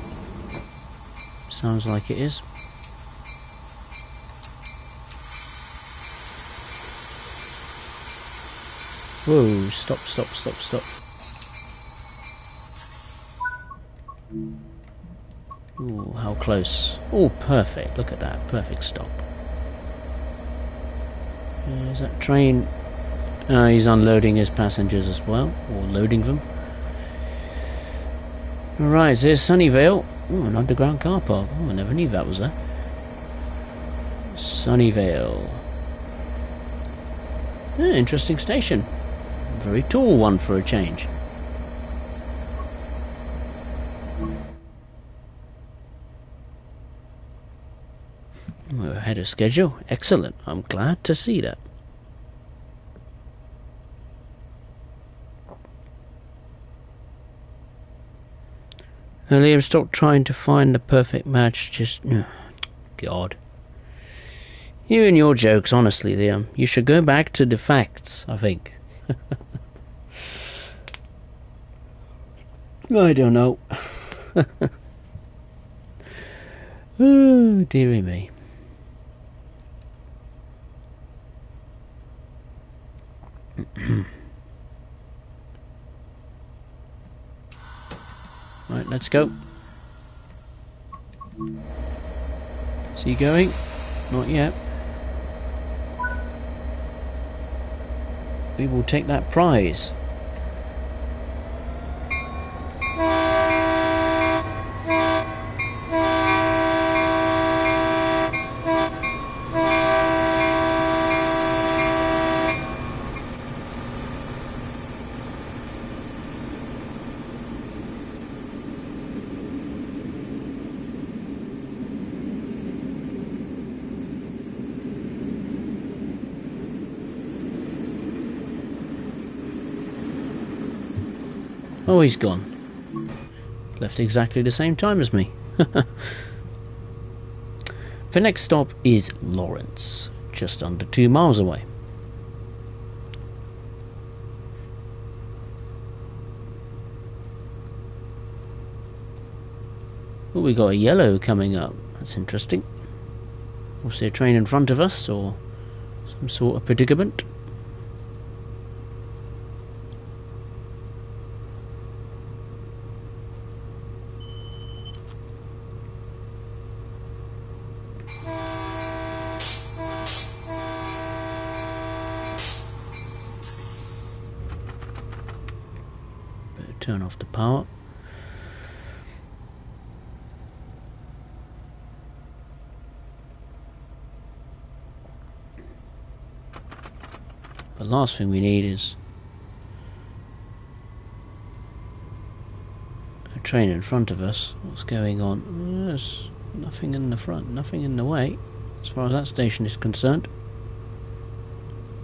Sounds like it is. Whoa, stop, stop, stop, stop. Ooh, how close. Oh, perfect, look at that, perfect stop. Is that train? He's unloading his passengers as well, or loading them. Right, there's Sunnyvale. Oh, an underground car park. Oh, I never knew that was there. Sunnyvale. Yeah, interesting station. Very tall one for a change. We're ahead of schedule. Excellent. I'm glad to see that. Liam, stop trying to find the perfect match. Just... God. You and your jokes, honestly, Liam. You should go back to the facts, I think. I don't know. Oh, dearie me. Right, let's go. Is he going? Not yet. We will take that prize. Oh, he's gone. Left exactly the same time as me. The next stop is Lawrence, just under 2 miles away. Oh, we got a yellow coming up. that's interesting. We'll see a train in front of us, or some sort of predicament. Better turn off the power. The last thing we need is a train in front of us. What's going on? There's nothing in the front, nothing in the way, as far as that station is concerned.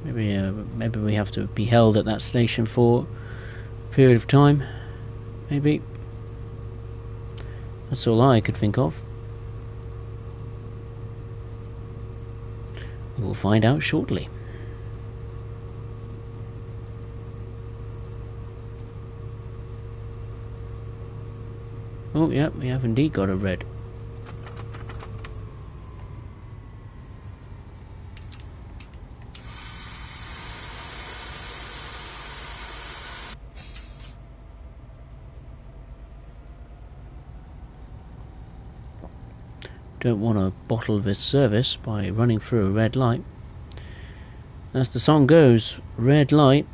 Maybe we have to be held at that station for a period of time. Maybe. That's all I could think of. We'll find out shortly. Oh, yeah, we have indeed got a red. Don't want to bottle this service by running through a red light. As the song goes, red light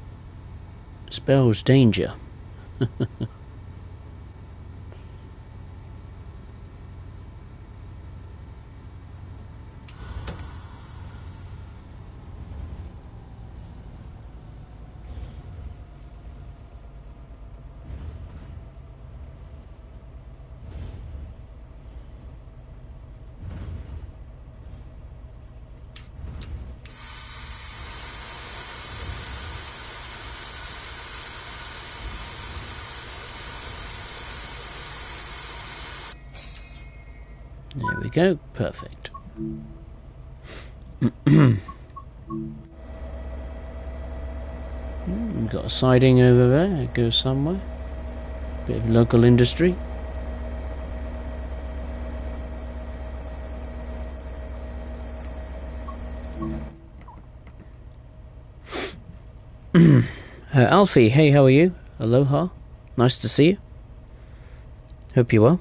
spells danger. There we go, perfect. We've got a siding over there, it goes somewhere. Bit of local industry. Alfie, hey, how are you? Aloha, nice to see you. Hope you're well.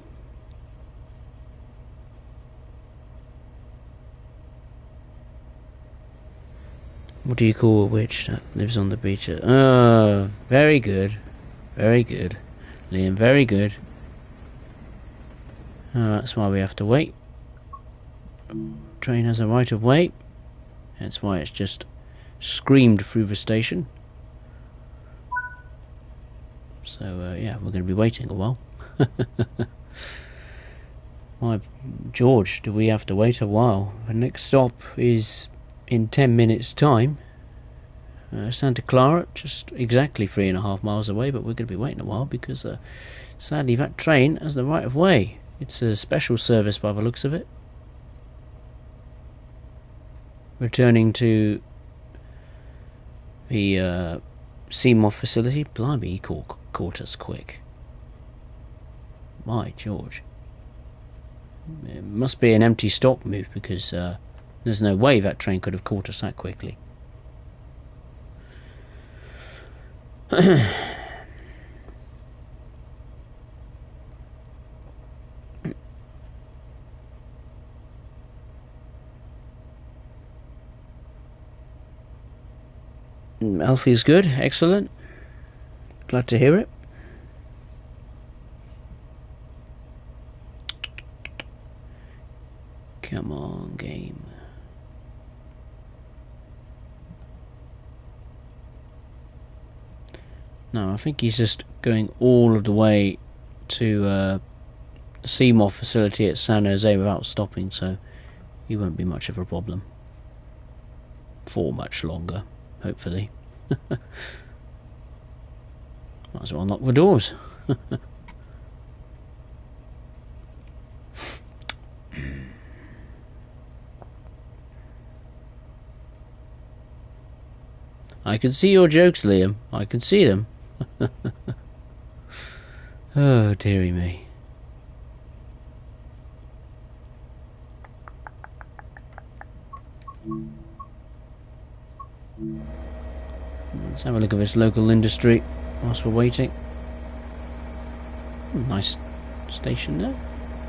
What do you call a witch that lives on the beach? Oh, very good. Very good. Liam, very good. That's why we have to wait. Train has a right of way. That's why it's just screamed through the station. So, yeah, we're going to be waiting a while. My George, do we have to wait a while? The next stop is in 10 minutes time. Santa Clara, just exactly 3.5 miles away, but we're going to be waiting a while because sadly that train has the right of way. It's a special service by the looks of it. Returning to the Seymour facility. Blimey, he caught us quick. My George. It must be an empty stop move because there's no way that train could have caught us that quickly. Alfie's good, excellent. Glad to hear it. Come on, game. No, I think he's just going all of the way to the Seymour facility at San Jose without stopping, so he won't be much of a problem. For much longer, hopefully. Might as well knock the doors. I can see your jokes, Liam. I can see them. Oh, dearie me. Let's have a look at this local industry whilst we're waiting. Nice station there.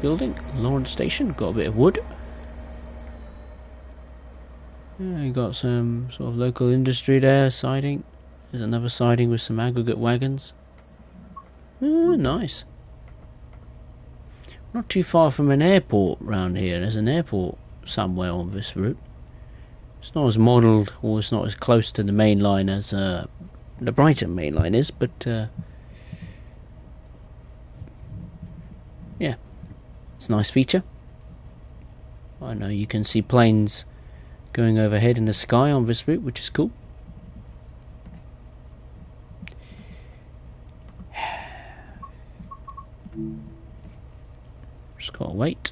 Building. Lawrence Station. Got a bit of wood. Yeah, you got some sort of local industry there. Siding. There's another siding with some aggregate wagons. Nice. Not too far from an airport round here. There's an airport somewhere on this route. It's not as modelled, or it's not as close to the main line as the Brighton main line is, but yeah, it's a nice feature. I know you can see planes going overhead in the sky on this route, which is cool. Just gotta wait.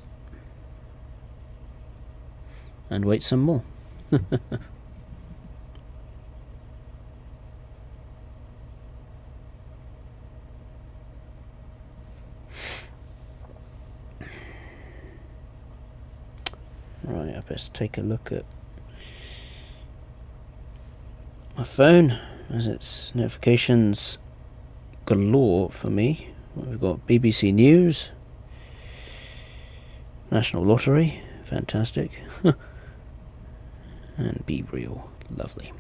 And wait some more. Right, I best take a look at my phone as its notifications galore for me. We've got BBC News, National Lottery, fantastic, and Be Real, lovely.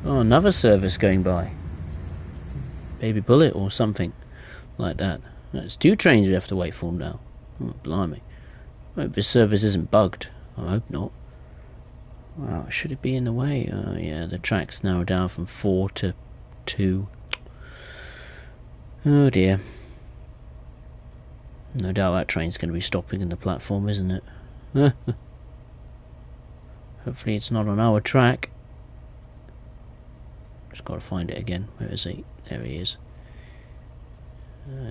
Oh, another service going by. Baby Bullet or something like that. That's 2 trains we have to wait for now. Oh, blimey. I hope this service isn't bugged. I hope not. Wow, should it be in the way? Oh yeah, the track's now down from 4 to 2. Oh dear. No doubt that train's going to be stopping in the platform, isn't it? Hopefully it's not on our track. Just got to find it again. Where is he? There he is.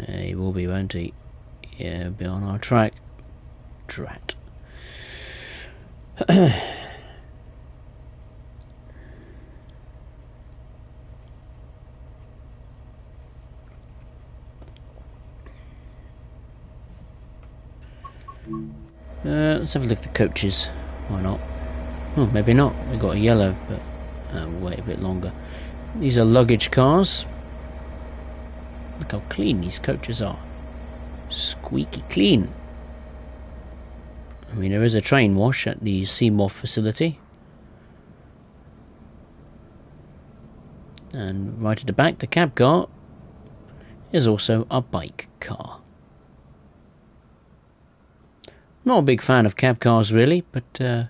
He will be, won't he? Yeah, he'll be on our track. Drat. Let's have a look at the coaches. Why not? Oh, maybe not. We got a yellow, but we'll wait a bit longer. These are luggage cars. Look how clean these coaches are. Squeaky clean. I mean, there is a train wash at the Seymour facility. And right at the back, the cab car is also a bike car. Not a big fan of cab cars, really, but yeah,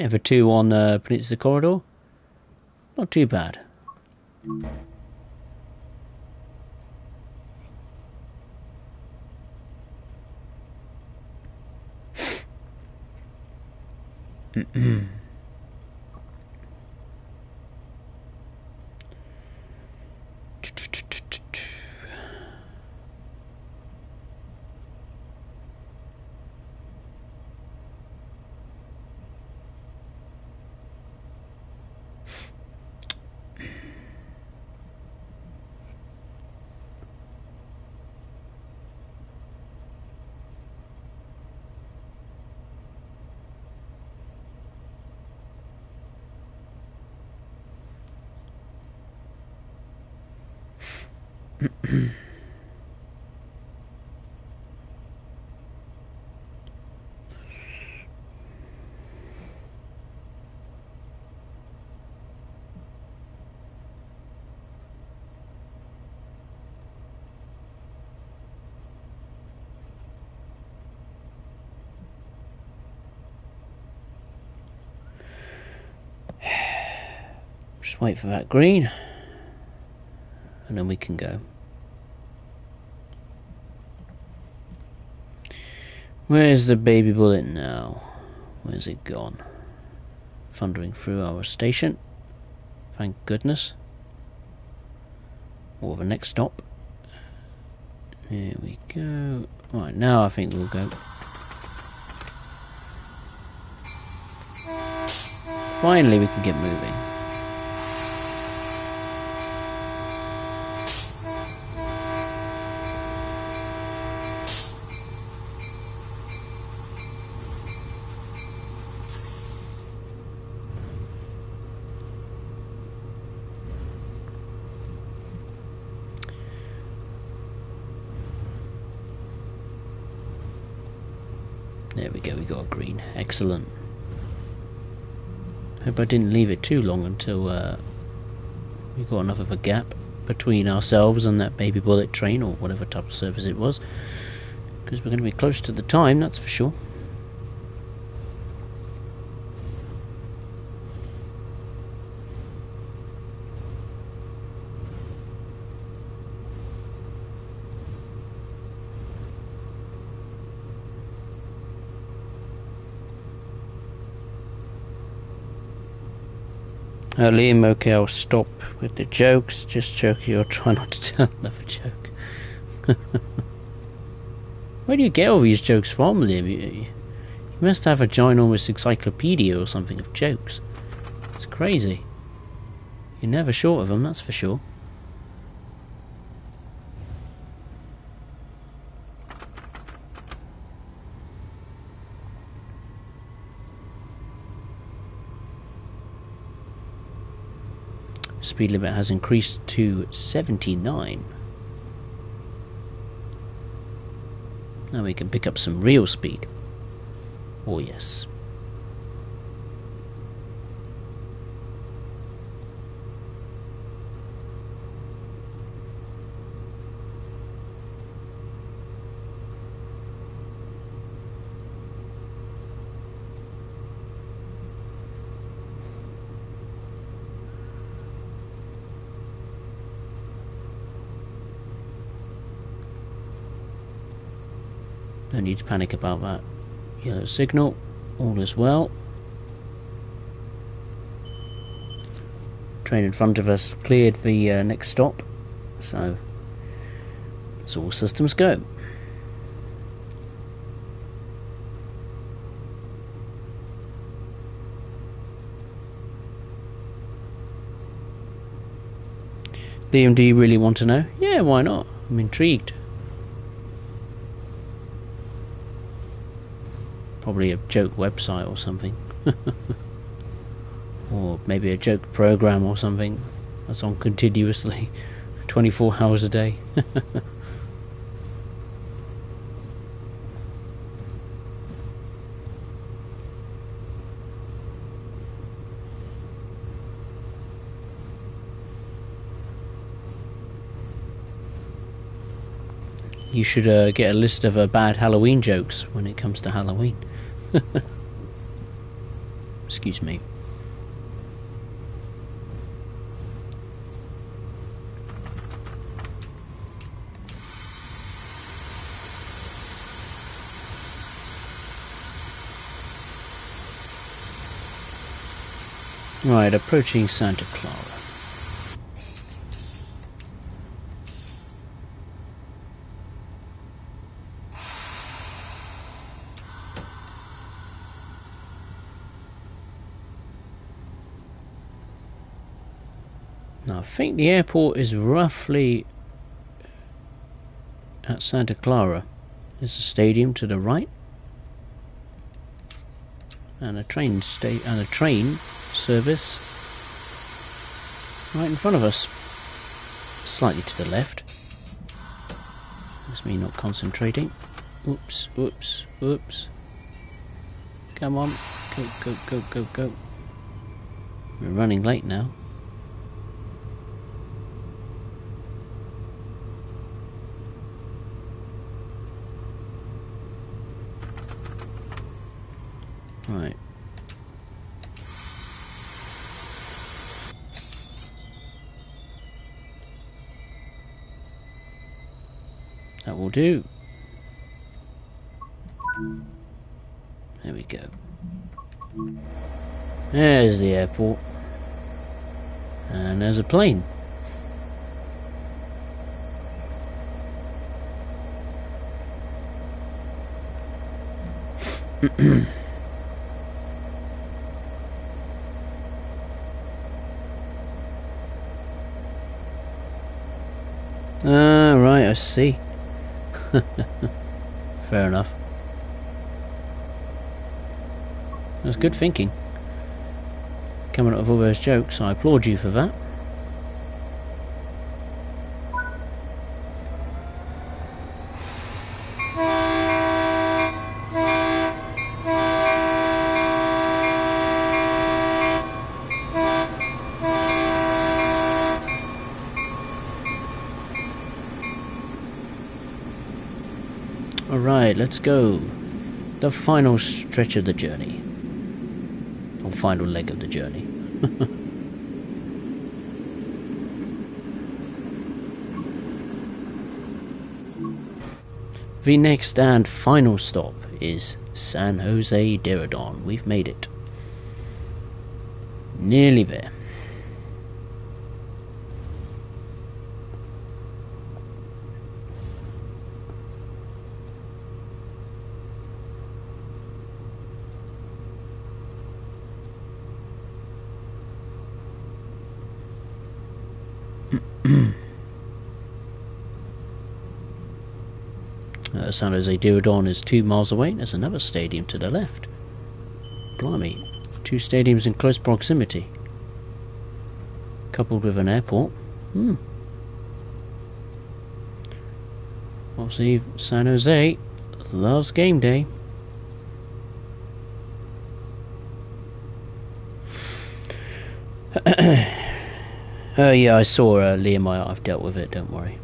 the 2 on Peninsula Corridor, not too bad. Just wait for that green, and then we can go. Where's the Baby Bullet now? Where's it gone? Thundering through our station. Thank goodness. Or the next stop. Here we go. Right, now I think we'll go. Finally we can get moving. There we go, we got a green. Excellent. Hope I didn't leave it too long until we got enough of a gap between ourselves and that baby bullet train, or whatever type of service it was. Because we're going to be close to the time, that's for sure. Liam, okay, I'll stop with the jokes. Just joking, or try not to tell another joke. Where do you get all these jokes from, Liam? You must have a ginormous encyclopedia or something of jokes. It's crazy. You're never short of them, that's for sure. Speed limit has increased to 79. Now we can pick up some real speed. Oh yes. No need to panic about that yellow signal. All is well. Train in front of us cleared the next stop, so it's all systems go. Liam, do you really want to know? Yeah, why not? I'm intrigued. Probably a joke website or something. Or maybe a joke program or something that's on continuously 24 hours a day. You should get a list of bad Halloween jokes when it comes to Halloween. Excuse me. Right, approaching Santa Clara. Now, I think the airport is roughly at Santa Clara. There's a stadium to the right, and a train service right in front of us, slightly to the left. That's me not concentrating. Oops, oops, oops. Come on, go, go, go, go, go. We're running late now. Right. That will do. There we go. There's the airport. And there's a plane. Ah, right, I see. Fair enough. That's good thinking. Coming up with all those jokes, I applaud you for that. Alright, let's go. The final stretch of the journey. Or final leg of the journey. The next and final stop is San Jose Diridon. We've made it. Nearly there. San Jose Diridon is 2 miles away. There's another stadium to the left. Blimey, 2 stadiums in close proximity, coupled with an airport. Obviously, San Jose loves game day. Yeah, I saw Liam. I've dealt with it, don't worry.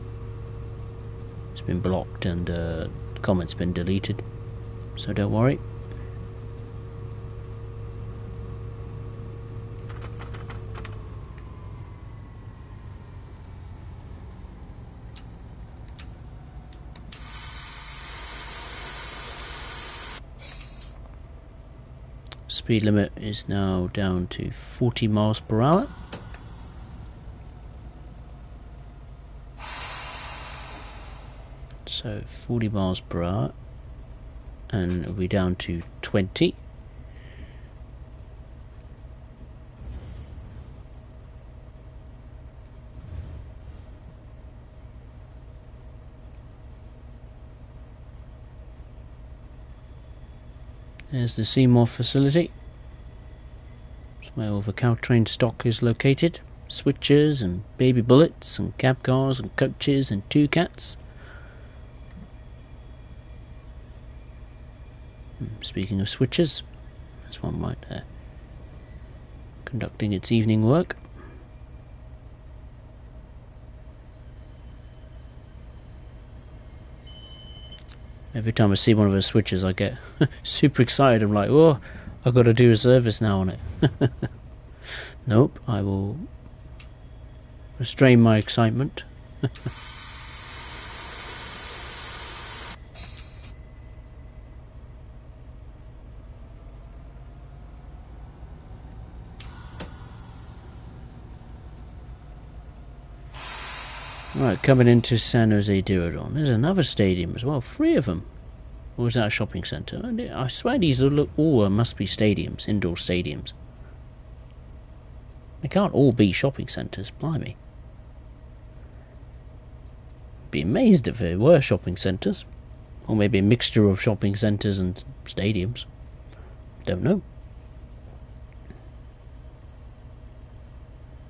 It's been blocked and the comment's been deleted, so don't worry. Speed limit is now down to 40 miles per hour. So 40 miles per hour, and we're down to 20. There's the Seymour facility. That's where all the Caltrain stock is located. Switches and baby bullets and cab cars and coaches and 2 cats. Speaking of switches, there's one right there, conducting its evening work. Every time I see one of those switches, I get super excited. I'm like, oh, I've got to do a service now on it. Nope, I will restrain my excitement. Right, coming into San Jose Diridon. There's another stadium as well, 3 of them. Or is that a shopping centre? I swear these all must be stadiums, indoor stadiums. They can't all be shopping centres, blimey. Be amazed if they were shopping centres. Or maybe a mixture of shopping centres and stadiums. Don't know.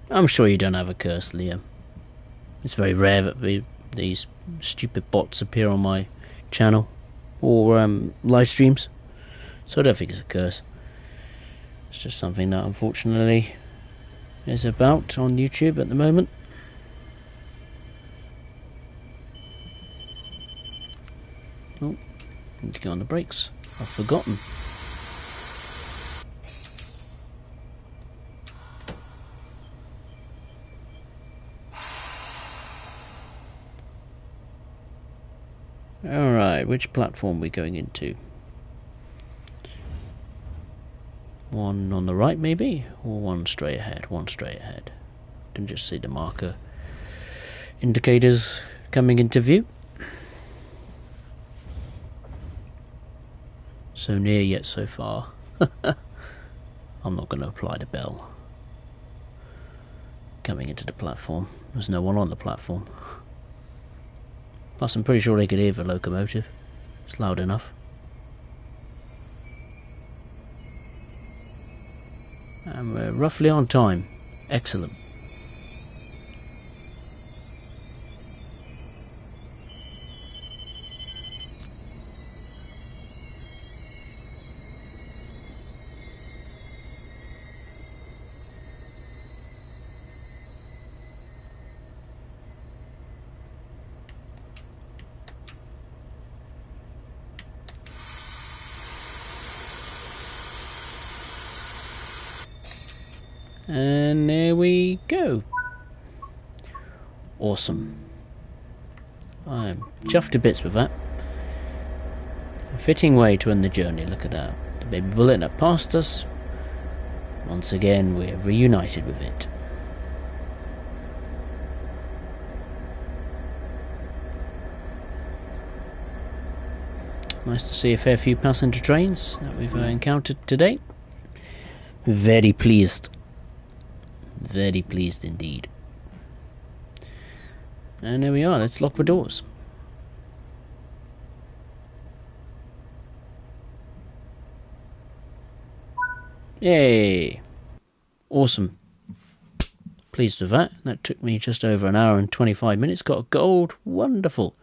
I'm sure you don't have a curse, Liam. It's very rare that these stupid bots appear on my channel or live streams, so I don't think it's a curse. It's just something that unfortunately is about on YouTube at the moment. Oh, need to go on the brakes. I've forgotten. Alright, which platform are we going into? One on the right maybe? Or one straight ahead? One straight ahead. Can just see the marker indicators coming into view. So near yet so far. I'm not going to apply the bell. Coming into the platform. There's no one on the platform. Plus I'm pretty sure they could hear the locomotive. It's loud enough. And we're roughly on time. Excellent. And there we go. Awesome. I'm chuffed to bits with that. A fitting way to end the journey, look at that. The baby bullet that passed us. Once again, we're reunited with it. Nice to see a fair few passenger trains that we've encountered today. Very pleased. Very pleased indeed. And there we are, let's lock the doors. Yay! Awesome. Pleased with that. That took me just over an hour and 25 minutes. Got a gold. Wonderful.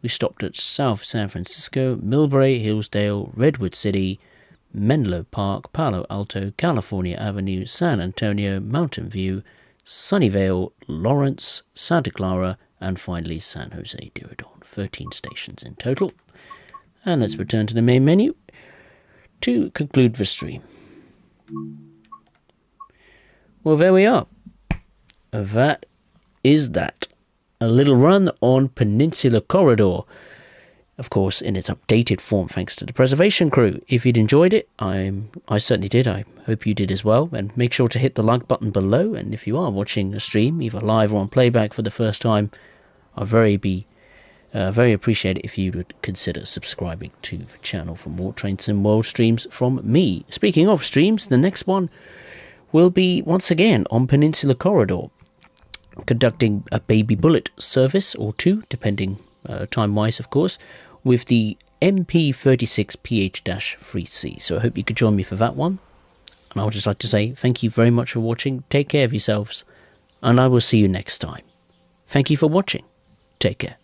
We stopped at South San Francisco, Millbrae, Hillsdale, Redwood City, Menlo Park, Palo Alto, California Avenue, San Antonio, Mountain View, Sunnyvale, Lawrence, Santa Clara, and finally San Jose Diridon. 13 stations in total. And let's return to the main menu to conclude the stream. Well, there we are. That is that. A little run on Peninsula Corridor. Of course, in its updated form, thanks to the preservation crew. If you'd enjoyed it, I certainly did. I hope you did as well. And make sure to hit the like button below. And if you are watching a stream, either live or on playback for the first time, I'd very appreciate it if you would consider subscribing to the channel for more Train Sim World streams from me. Speaking of streams, the next one will be once again on Peninsula Corridor, conducting a baby bullet service or two, depending time-wise, of course, with the MP36PH-3C. So I hope you could join me for that one. And I would just like to say thank you very much for watching. Take care of yourselves, and I will see you next time. Thank you for watching. Take care.